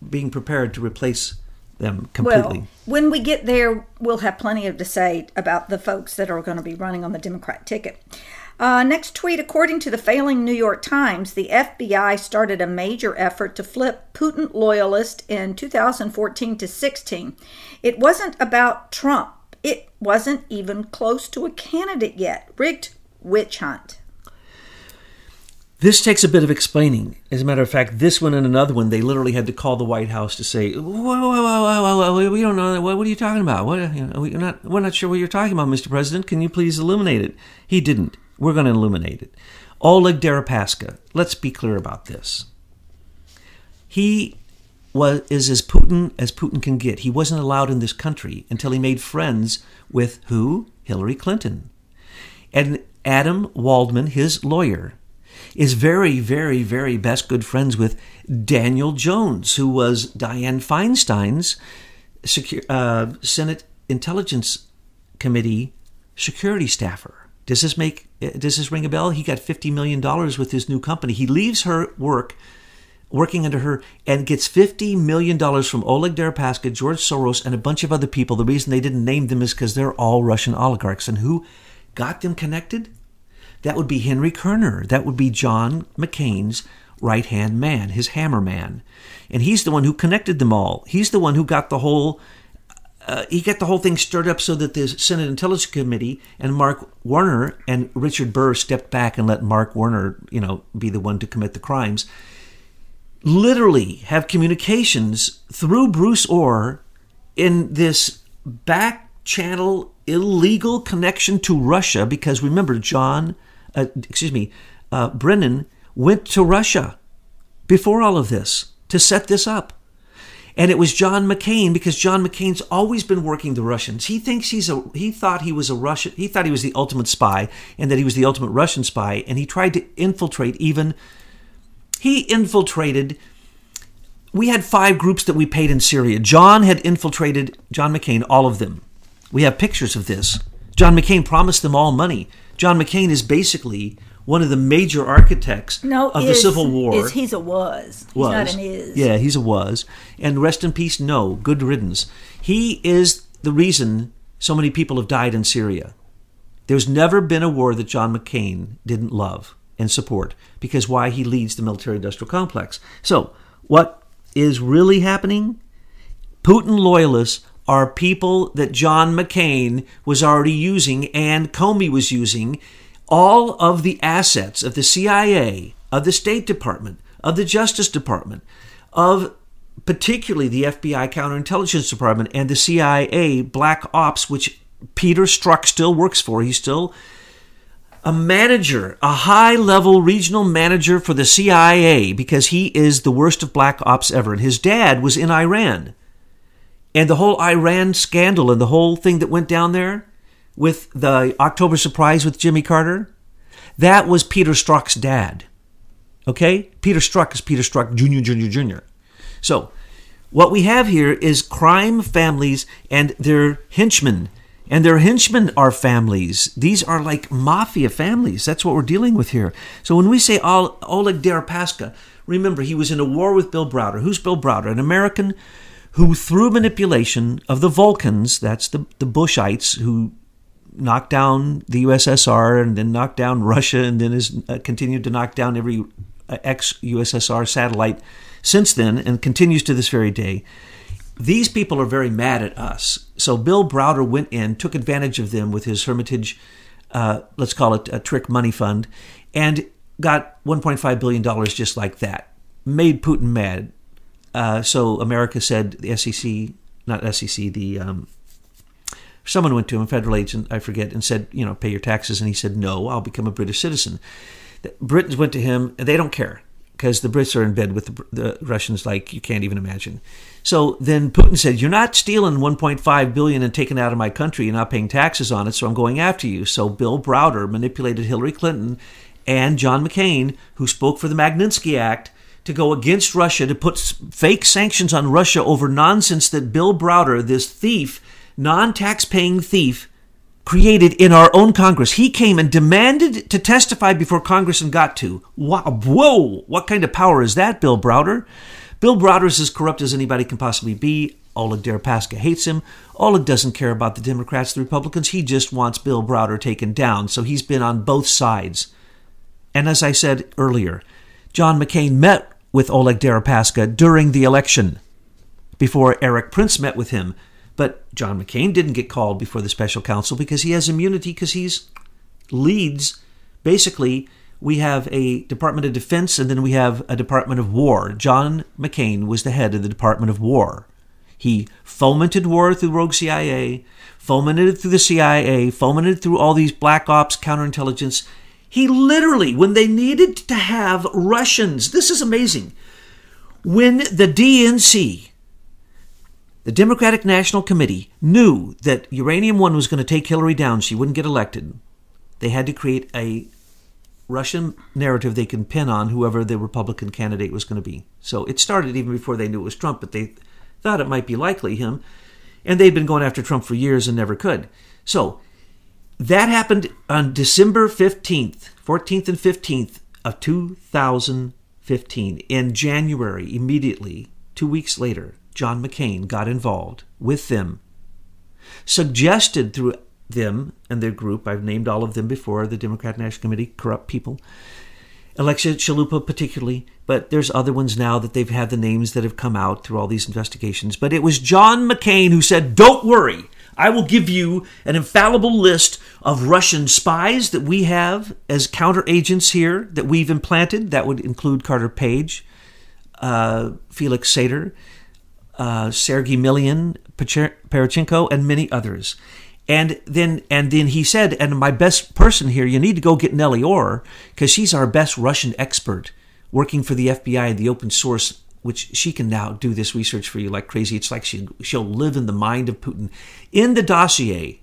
B: being prepared to replace them completely.
A: Well, when we get there, we'll have plenty to say about the folks that are going to be running on the Democrat ticket. Next tweet, according to the failing New York Times, the FBI started a major effort to flip Putin loyalists in 2014 to 16. It wasn't about Trump. It wasn't even close to a candidate yet. Rigged witch hunt.
B: This takes a bit of explaining. As a matter of fact, this one and another one, they literally had to call the White House to say, whoa, we don't know. What are you talking about? We're not sure what you're talking about, Mr. President. Can you please illuminate it? He didn't. We're going to illuminate it. Oleg Deripaska, let's be clear about this. He is as Putin can get. He wasn't allowed in this country until he made friends with who? Hillary Clinton. And Adam Waldman, his lawyer, is very, very, very best good friends with Daniel Jones, who was Dianne Feinstein's Senate Intelligence Committee security staffer. Does this ring a bell? He got $50 million with his new company. He leaves her working under her, and gets $50 million from Oleg Deripaska, George Soros, and a bunch of other people. The reason they didn't name them is because they're all Russian oligarchs. And who got them connected? That would be Henry Kerner. That would be John McCain's right-hand man, his hammer man. And he's the one who connected them all. He's the one who got the whole thing stirred up so that the Senate Intelligence Committee and Mark Warner and Richard Burr stepped back and let Mark Warner, be the one to commit the crimes. Literally have communications through Bruce Orr in this back channel illegal connection to Russia, because remember, Brennan went to Russia before all of this to set this up. And it was John McCain, because John McCain's always been working the Russians. He thought he was the ultimate spy, and that he was the ultimate Russian spy, and he tried to infiltrate we had 5 groups that we paid in Syria. John McCain, all of them. We have pictures of this. John McCain promised them all money. John McCain is basically one of the major architects of the Civil War.
A: He's a was. He's not an is.
B: Yeah, he's a was. And rest in peace, no. Good riddance. He is the reason so many people have died in Syria. There's never been a war that John McCain didn't love and support, because why? He leads the military-industrial complex. So, what is really happening? Putin loyalists are people that John McCain was already using, and Comey was using. All of the assets of the CIA, of the State Department, of the Justice Department, of particularly the FBI Counterintelligence Department and the CIA Black Ops, which Peter Strzok still works for. He's still a manager, a high-level regional manager for the CIA, because he is the worst of Black Ops ever. And his dad was in Iran. And the whole Iran scandal and the whole thing that went down there with the October surprise with Jimmy Carter, that was Peter Strzok's dad. Okay? Peter Strzok is Peter Strzok Jr. So, what we have here is crime families and their henchmen. And their henchmen are families. These are like mafia families. That's what we're dealing with here. So when we say Oleg Deripaska, remember, he was in a war with Bill Browder. Who's Bill Browder? An American who, through manipulation of the Vulcans, that's the Bushites, who knocked down the USSR and then knocked down Russia and then has continued to knock down every ex-USSR satellite since then and continues to this very day. These people are very mad at us. So Bill Browder went in, took advantage of them with his Hermitage, let's call it a trick money fund, and got $1.5 billion just like that. Made Putin mad. So America said, the SEC, not SEC, someone went to him, a federal agent, I forget, and said, pay your taxes. And he said, no, I'll become a British citizen. The Britons went to him, and they don't care, because the Brits are in bed with the Russians like you can't even imagine. So then Putin said, you're not stealing $1.5 billion and taking it out of my country. You're not paying taxes on it, so I'm going after you. So Bill Browder manipulated Hillary Clinton and John McCain, who spoke for the Magnitsky Act, to go against Russia, to put fake sanctions on Russia over nonsense that Bill Browder, this thief, non-tax-paying thief, created in our own Congress. He came and demanded to testify before Congress and got to. Wow, whoa, what kind of power is that, Bill Browder? Bill Browder is as corrupt as anybody can possibly be. Oleg Deripaska hates him. Oleg doesn't care about the Democrats, the Republicans. He just wants Bill Browder taken down. So he's been on both sides. And as I said earlier, John McCain met with Oleg Deripaska during the election before Eric Prince met with him. But John McCain didn't get called before the special counsel because he has immunity, because he's leads. Basically, we have a Department of Defense and then we have a Department of War. John McCain was the head of the Department of War. He fomented war through rogue CIA, fomented it through the CIA, fomented it through all these black ops, counterintelligence. He literally, when they needed to have Russians, this is amazing, when the DNC, the Democratic National Committee, knew that Uranium One was going to take Hillary down, she wouldn't get elected, they had to create a Russian narrative they can pin on whoever the Republican candidate was going to be. So it started even before they knew it was Trump, but they thought it might be likely him. And they'd been going after Trump for years and never could. So that happened on December 14th and 15th of 2015. In January, immediately, 2 weeks later, John McCain got involved with them, suggested through them and their group, I've named all of them before, the Democrat National Committee, corrupt people, Alexia Chalupa particularly, but there's other ones now that they've had the names that have come out through all these investigations. But it was John McCain who said, don't worry, I will give you an infallible list of Russian spies that we have as counter agents here that we've implanted. That would include Carter Page, Felix Sater, Sergei Milian, Parachenko, and many others. And then he said, and my best person here, you need to go get Nellie Orr, because she's our best Russian expert working for the FBI and the open source, which she can now do this research for you like crazy. It's like she'll live in the mind of Putin. In the dossier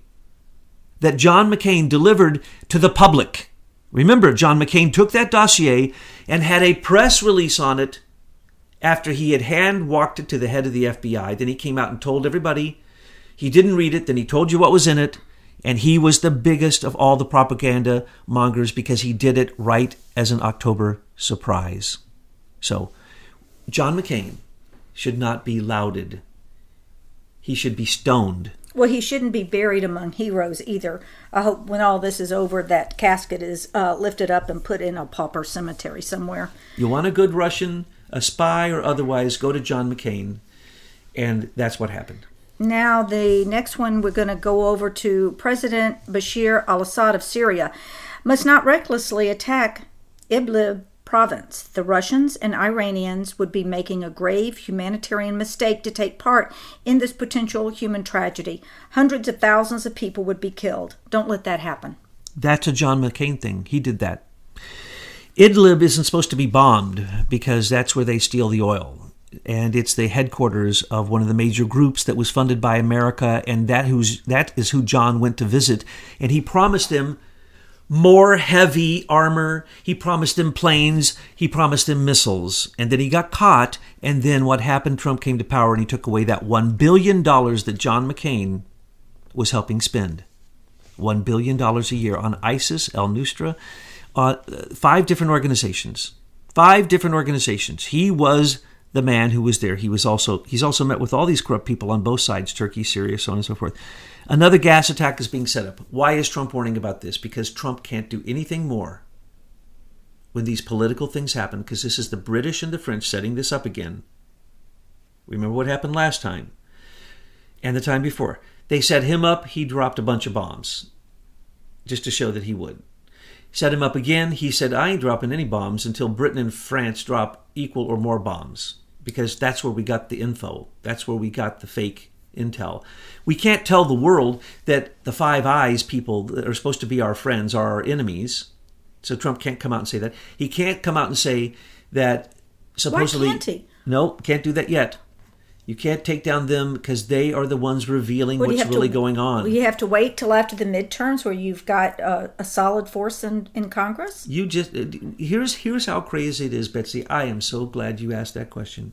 B: that John McCain delivered to the public. Remember, John McCain took that dossier and had a press release on it after he had hand-walked it to the head of the FBI. Then he came out and told everybody. He didn't read it, then he told you what was in it, and he was the biggest of all the propaganda mongers because he did it right as an October surprise. So, John McCain should not be lauded. He should be stoned.
A: Well, he shouldn't be buried among heroes either. I hope when all this is over, that casket is lifted up and put in a pauper cemetery somewhere.
B: You want a good Russian, a spy or otherwise, go to John McCain, and that's what happened.
A: Now, the next one, we're going to go over to President Bashir al-Assad of Syria. Must not recklessly attack Idlib province. The Russians and Iranians would be making a grave humanitarian mistake to take part in this potential human tragedy. Hundreds of thousands of people would be killed. Don't let that happen.
B: That's a John McCain thing. He did that. Idlib isn't supposed to be bombed because that's where they steal the oil. And it's the headquarters of one of the major groups that was funded by America, and that is who John went to visit. And he promised them more heavy armor. He promised them planes. He promised them missiles. And then he got caught. And then what happened? Trump came to power and he took away that $1 billion that John McCain was helping spend. $1 billion a year on ISIS, al-Nusra, 5 different organizations. 5 different organizations. He was the man who was there. He's also met with all these corrupt people on both sides, Turkey, Syria, so on and so forth. Another gas attack is being set up. Why is Trump warning about this? Because Trump can't do anything more when these political things happen, because this is the British and the French setting this up again. Remember what happened last time and the time before. They set him up, he dropped a bunch of bombs just to show that he would. Set him up again, he said, I ain't dropping any bombs until Britain and France drop equal or more bombs, because that's where we got the info. That's where we got the fake intel. We can't tell the world that the Five Eyes people that are supposed to be our friends are our enemies. So Trump can't come out and say that. He can't come out and say that supposedly...
A: Why can't he?
B: No, can't do that yet. You can't take down them because they are the ones revealing what's really going on.
A: You have to wait till after the midterms where you've got a solid force in Congress?
B: You just here's how crazy it is, Betsy. I am so glad you asked that question.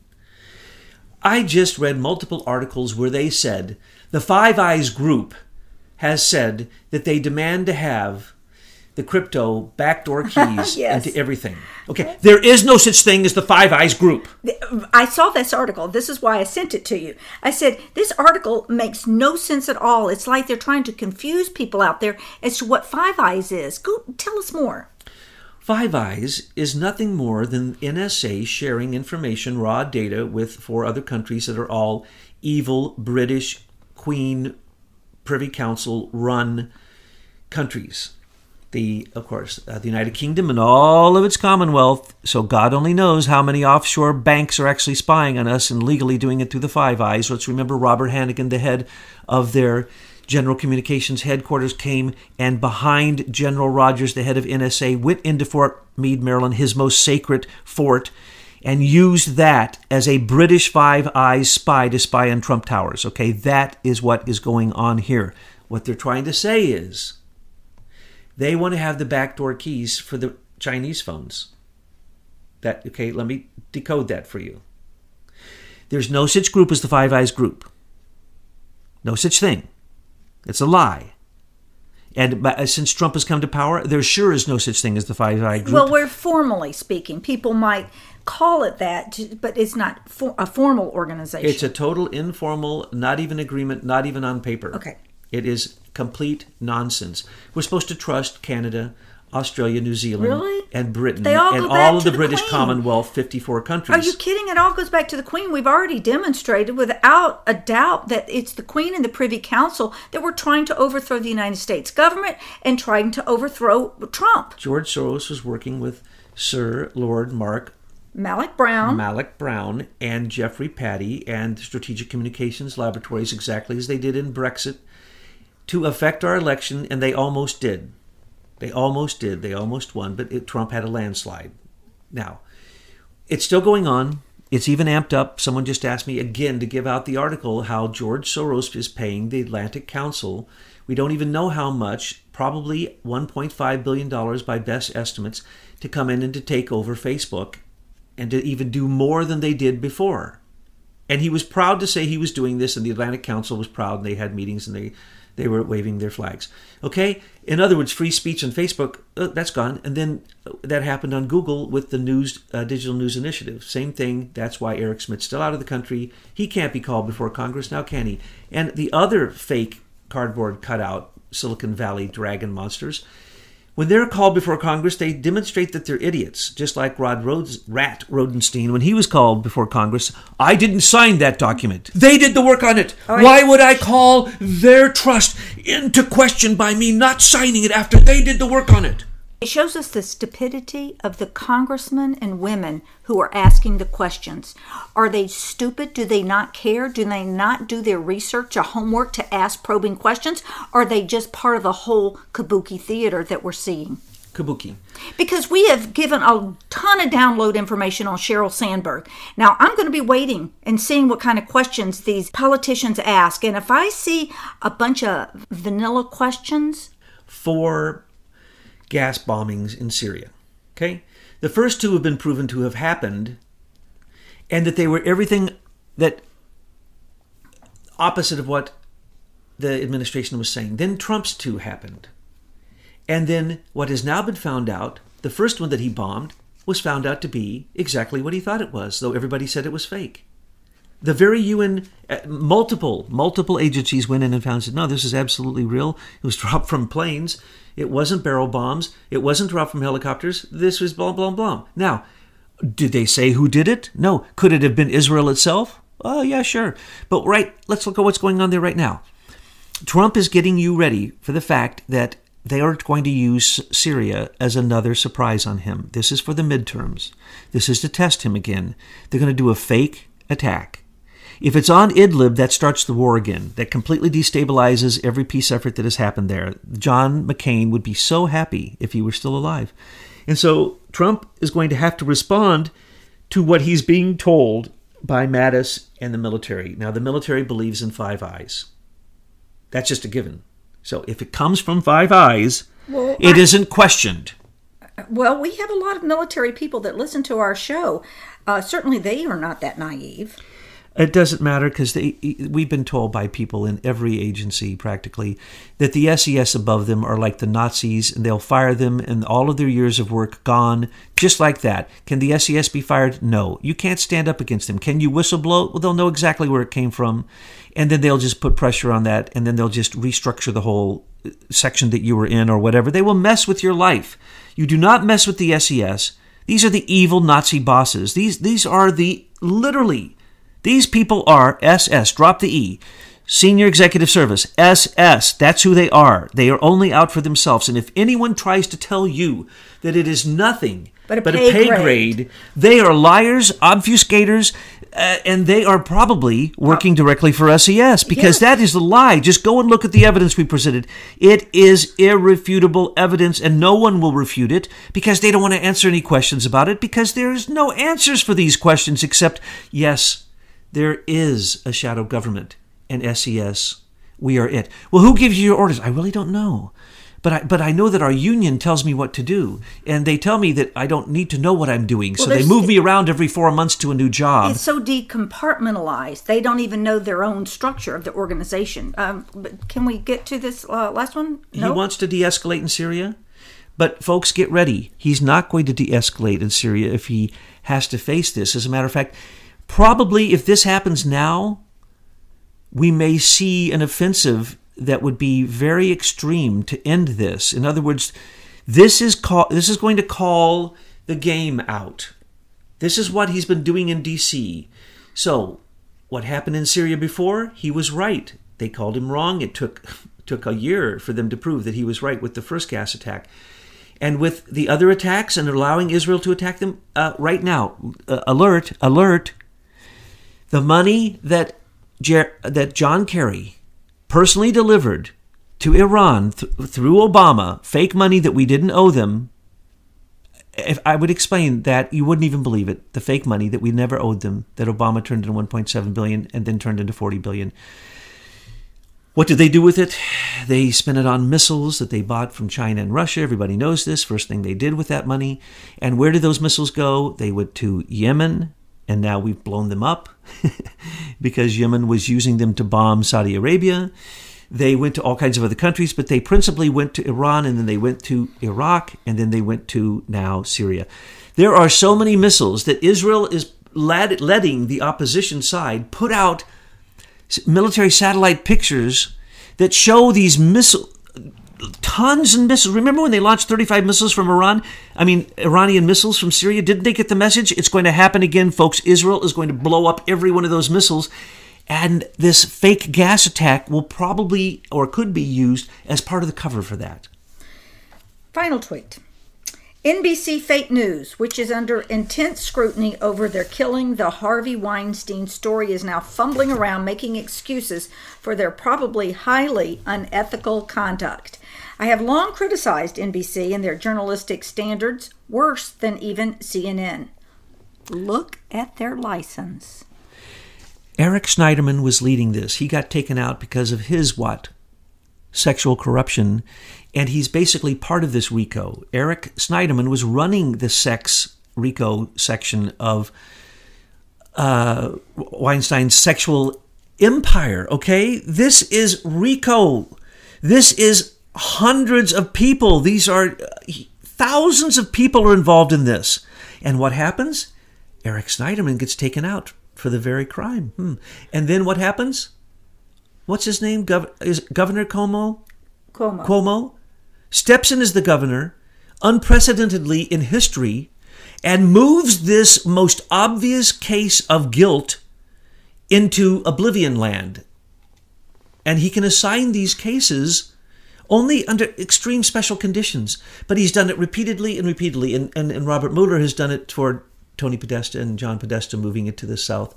B: I just read multiple articles where they said the Five Eyes group has said that they demand to have the crypto backdoor keys
A: yes.
B: into everything. Okay, there is no such thing as the Five Eyes group.
A: I saw this article. This is why I sent it to you. I said, this article makes no sense at all. It's like they're trying to confuse people out there as to what Five Eyes is. Go tell us more.
B: Five Eyes is nothing more than NSA sharing information, raw data, with 4 other countries that are all evil British Queen Privy Council run countries. Of course, the United Kingdom and all of its Commonwealth. So God only knows how many offshore banks are actually spying on us and legally doing it through the Five Eyes. Let's remember Robert Hannigan, the head of their General Communications headquarters, came and behind General Rogers, the head of NSA, went into Fort Meade, Maryland, his most sacred fort, and used that as a British Five Eyes spy to spy on Trump Towers. Okay, that is what is going on here. What they're trying to say is, they want to have the backdoor keys for the Chinese phones. Okay, let me decode that for you. There's no such group as the Five Eyes group. No such thing. It's a lie. And since Trump has come to power, there sure is no such thing as the Five Eyes group.
A: Well, we're formally speaking. People might call it that, but it's not a formal organization.
B: It's a total informal, not even agreement, not even on paper.
A: Okay.
B: It is complete nonsense. We're supposed to trust Canada, Australia, New Zealand, and Britain,
A: they all
B: and
A: go back
B: all of
A: to
B: the British
A: Queen.
B: Commonwealth, 54 countries.
A: Are you kidding? It all goes back to the Queen. We've already demonstrated without a doubt that it's the Queen and the Privy Council that were trying to overthrow the United States government and trying to overthrow Trump.
B: George Soros was working with Sir Lord
A: Malik Brown
B: and Jeffrey Patty and Strategic Communications Laboratories, exactly as they did in Brexit. to affect our election, and they almost did. They almost did. They almost won, but Trump had a landslide. Now, it's still going on. It's even amped up. Someone just asked me again to give out the article how George Soros is paying the Atlantic Council. We don't even know how much, probably $1.5 billion by best estimates, to come in and to take over Facebook and to even do more than they did before. And he was proud to say he was doing this, and the Atlantic Council was proud, and they had meetings, and they were waving their flags. Okay? In other words, free speech on Facebook, that's gone. And then that happened on Google with the Digital News Initiative. Same thing. That's why Eric Schmidt's still out of the country. He can't be called before Congress. Now can he? And the other fake cardboard cutout Silicon Valley dragon monsters, when they're called before Congress, they demonstrate that they're idiots, just like Rat Rodenstein. When he was called before Congress, I didn't sign that document. They did the work on it. Right. Why would I call their trust into question by me not signing it after they did the work on it?
A: It shows us the stupidity of the congressmen and women who are asking the questions. Are they stupid? Do they not care? Do they not do their research or homework to ask probing questions? Or are they just part of the whole kabuki theater that we're seeing?
B: Kabuki.
A: Because we have given a ton of download information on Sheryl Sandberg. Now, I'm going to be waiting and seeing what kind of questions these politicians ask. And if I see a bunch of vanilla questions...
B: For gas bombings in Syria. Okay? The first two have been proven to have happened, and that they were everything that opposite of what the administration was saying. Then Trump's two happened. And then what has now been found out, the first one that he bombed was found out to be exactly what he thought it was, though everybody said it was fake. The very UN, multiple agencies went in and found, said, no, this is absolutely real. It was dropped from planes. It wasn't barrel bombs. It wasn't dropped from helicopters. This was blah, blah, blah. Now, did they say who did it? No. Could it have been Israel itself? Oh, yeah, sure. But let's look at what's going on there right now. Trump is getting you ready for the fact that they are going to use Syria as another surprise on him. This is for the midterms. This is to test him again. They're going to do a fake attack. If it's on Idlib, that starts the war again. That completely destabilizes every peace effort that has happened there. John McCain would be so happy if he were still alive. And so Trump is going to have to respond to what he's being told by Mattis and the military. Now, the military believes in Five Eyes. That's just a given. So if it comes from Five Eyes, it isn't questioned.
A: Well, we have a lot of military people that listen to our show. Certainly they are not that naive.
B: It doesn't matter because we've been told by people in every agency practically that the SES above them are like the Nazis and they'll fire them and all of their years of work gone just like that. Can the SES be fired? No. You can't stand up against them. Can you whistleblow? Well, they'll know exactly where it came from and then they'll just put pressure on that and then they'll just restructure the whole section that you were in or whatever. They will mess with your life. You do not mess with the SES. These are the evil Nazi bosses. These are literally... These people are SS, drop the E, Senior Executive Service, SS, that's who they are. They are only out for themselves. And if anyone tries to tell you that it is nothing but a pay grade, they are liars, obfuscators, and they are probably working directly for SES because that is the lie. Just go and look at the evidence we presented. It is irrefutable evidence, and no one will refute it because they don't want to answer any questions about it because there's no answers for these questions except, yes, there is a shadow government, and SES, we are it. Well, who gives you your orders? I really don't know. But I know that our union tells me what to do, and they tell me that I don't need to know what I'm doing, so they move me around every 4 months to a new job.
A: It's so decompartmentalized. They don't even know their own structure of the organization. But can we get to this last one?
B: No? He wants to de-escalate in Syria, but folks, get ready. He's not going to de-escalate in Syria if he has to face this. As a matter of fact, probably if this happens now, we may see an offensive that would be very extreme to end this. In other words, this is going to call the game out. This is what he's been doing in D.C. So, what happened in Syria before? He was right. They called him wrong. It took a year for them to prove that he was right with the first gas attack. And with the other attacks and allowing Israel to attack them right now, alert, the money that John Kerry personally delivered to Iran through Obama, fake money that we didn't owe them. If I would explain that, you wouldn't even believe it. The fake money that we never owed them, that Obama turned into $1.7 billion and then turned into $40 billion. What did they do with it? They spent it on missiles that they bought from China and Russia. Everybody knows this. First thing they did with that money. And where did those missiles go? They went to Yemen, and now we've blown them up because Yemen was using them to bomb Saudi Arabia. They went to all kinds of other countries, but they principally went to Iran, and then they went to Iraq, and then they went to now Syria. There are so many missiles that Israel is letting the opposition side put out military satellite pictures that show these tons of missiles. Remember when they launched 35 missiles from Iran? Iranian missiles from Syria? Didn't they get the message? It's going to happen again, folks. Israel is going to blow up every one of those missiles. And this fake gas attack will probably or could be used as part of the cover for that.
A: Final tweet. NBC fake news, which is under intense scrutiny over their killing the Harvey Weinstein story, is now fumbling around making excuses for their probably highly unethical conduct. I have long criticized NBC and their journalistic standards, worse than even CNN. Look at their license.
B: Eric Schneiderman was leading this. He got taken out because of his sexual corruption, and he's basically part of this RICO. Eric Schneiderman was running the sex RICO section of Weinstein's sexual empire, okay? This is RICO. This is hundreds of people. These are thousands of people are involved in this. And what happens? Eric Schneiderman gets taken out for the very crime. And then what happens? What's his name? Is Governor Cuomo? Cuomo steps in as the governor, unprecedentedly in history, and moves this most obvious case of guilt into oblivion land. And he can assign these cases only under extreme special conditions. But he's done it repeatedly and repeatedly. And Robert Mueller has done it for Tony Podesta and John Podesta, moving it to the south,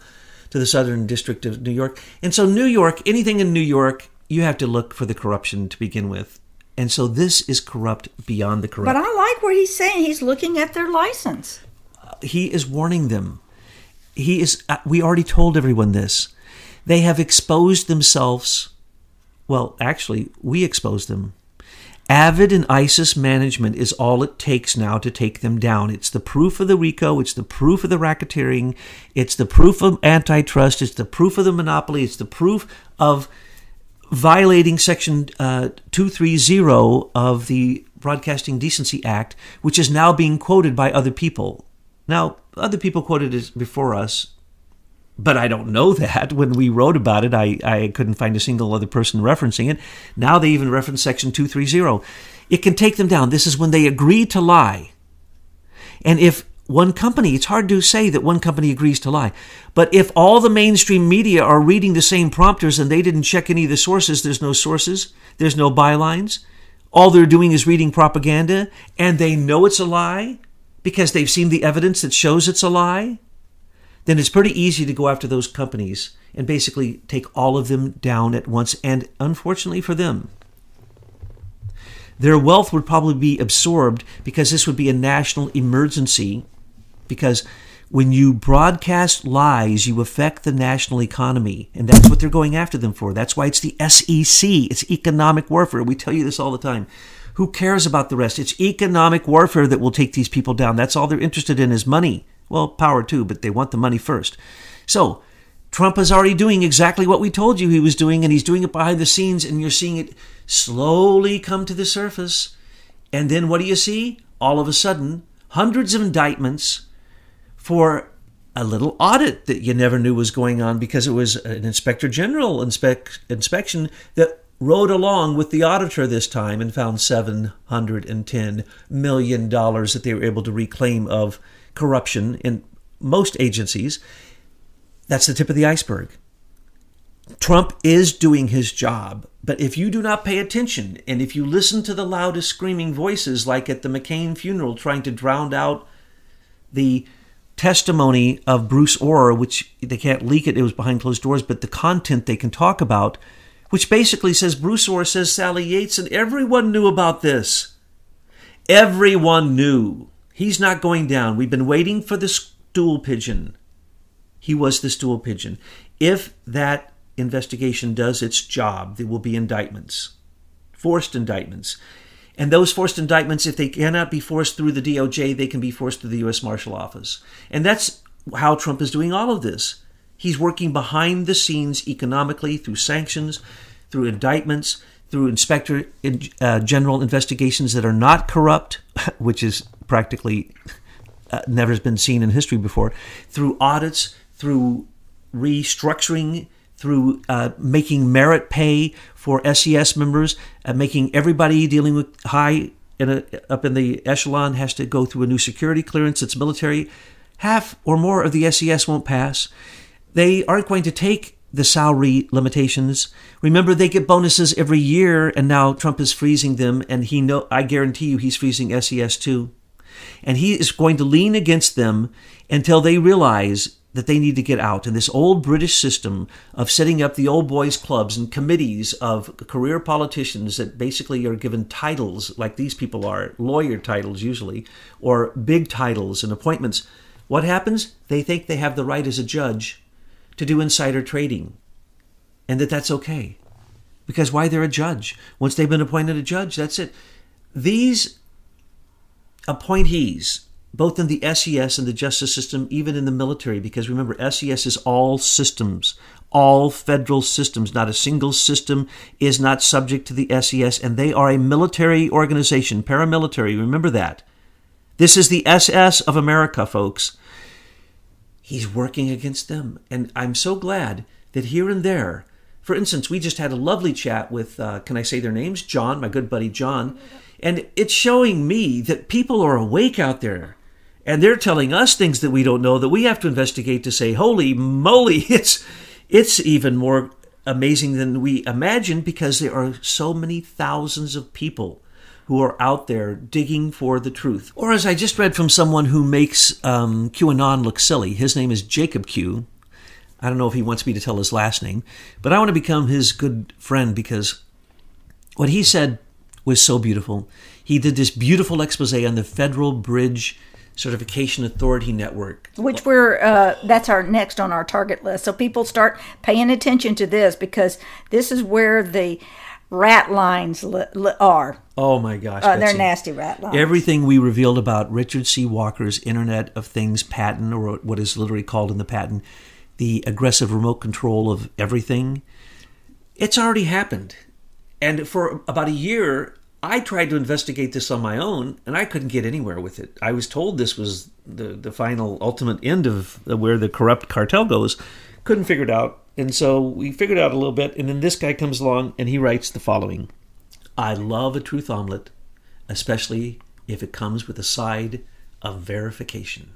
B: to the southern district of New York. And so New York, anything in New York, you have to look for the corruption to begin with. And so this is corrupt beyond the corrupt.
A: But I like what he's saying. He's looking at their license.
B: He is warning them. We already told everyone this. They have exposed themselves. Well, actually, we exposed them. Avid and ISIS management is all it takes now to take them down. It's the proof of the RICO. It's the proof of the racketeering. It's the proof of antitrust. It's the proof of the monopoly. It's the proof of violating Section 230 of the Broadcasting Decency Act, which is now being quoted by other people. Now, other people quoted it before us, but I don't know that. When we wrote about it, I couldn't find a single other person referencing it. Now they even reference Section 230. It can take them down. This is when they agree to lie. And if one company, it's hard to say that one company agrees to lie, but if all the mainstream media are reading the same prompters and they didn't check any of the sources, there's no sources, there's no bylines. All they're doing is reading propaganda, and they know it's a lie because they've seen the evidence that shows it's a lie, then it's pretty easy to go after those companies and basically take all of them down at once. And unfortunately for them, their wealth would probably be absorbed because this would be a national emergency. Because when you broadcast lies, you affect the national economy. And that's what they're going after them for. That's why it's the SEC. It's economic warfare. We tell you this all the time. Who cares about the rest? It's economic warfare that will take these people down. That's all they're interested in is money. Well, power too, but they want the money first. So Trump is already doing exactly what we told you he was doing, and he's doing it behind the scenes, and you're seeing it slowly come to the surface. And then what do you see? All of a sudden, hundreds of indictments for a little audit that you never knew was going on because it was an inspector general inspection that rode along with the auditor this time and found $710 million that they were able to reclaim of corruption in most agencies. That's the tip of the iceberg. Trump is doing his job, but if you do not pay attention and if you listen to the loudest screaming voices, like at the McCain funeral trying to drown out the testimony of Bruce Orr, which they can't leak it was behind closed doors, but the content they can talk about which basically says Bruce Orr says Sally Yates, and everyone knew about this. Everyone knew. He's not going down. We've been waiting for the stool pigeon. He was the stool pigeon. If that investigation does its job, there will be indictments, forced indictments. And those forced indictments, if they cannot be forced through the DOJ, they can be forced through the U.S. Marshal Office. And that's how Trump is doing all of this. He's working behind the scenes economically through sanctions, through indictments, through inspector general investigations that are not corrupt, which is practically never been seen in history before, through audits, through restructuring, through making merit pay for SES members, making everybody dealing with up in the echelon has to go through a new security clearance. It's military. Half or more of the SES won't pass. They aren't going to take the salary limitations. Remember, they get bonuses every year, and now Trump is freezing them, and I guarantee you he's freezing SES too. And he is going to lean against them until they realize that they need to get out. And this old British system of setting up the old boys clubs and committees of career politicians that basically are given titles like these people are, lawyer titles usually, or big titles and appointments. What happens? They think they have the right as a judge to do insider trading, and that's okay. Because why? They're a judge. Once they've been appointed a judge, that's it. These appointees, both in the SES and the justice system, even in the military, because remember, SES is all systems, all federal systems. Not a single system is not subject to the SES, and they are a military organization, paramilitary. Remember that. This is the SS of America, folks. He's working against them. And I'm so glad that here and there, for instance, we just had a lovely chat with, can I say their names? John, my good buddy John. And it's showing me that people are awake out there. And they're telling us things that we don't know that we have to investigate to say, holy moly, it's even more amazing than we imagined, because there are so many thousands of people who are out there digging for the truth. Or as I just read from someone who makes QAnon look silly, his name is Jacob Q. I don't know if he wants me to tell his last name, but I want to become his good friend, because what he said was so beautiful. He did this beautiful expose on the Federal Bridge Certification Authority Network,
A: which that's our next on our target list. So people start paying attention to this, because this is where the rat lines are.
B: Oh my gosh,
A: they're nasty rat lines.
B: Everything we revealed about Richard C. Walker's Internet of Things patent, or what is literally called in the patent, the aggressive remote control of everything, it's already happened. And for about a year, I tried to investigate this on my own, and I couldn't get anywhere with it. I was told this was the final, ultimate end of where the corrupt cartel goes. Couldn't figure it out. And so we figured out a little bit, and then this guy comes along, and he writes the following. I love a truth omelet, especially if it comes with a side of verification.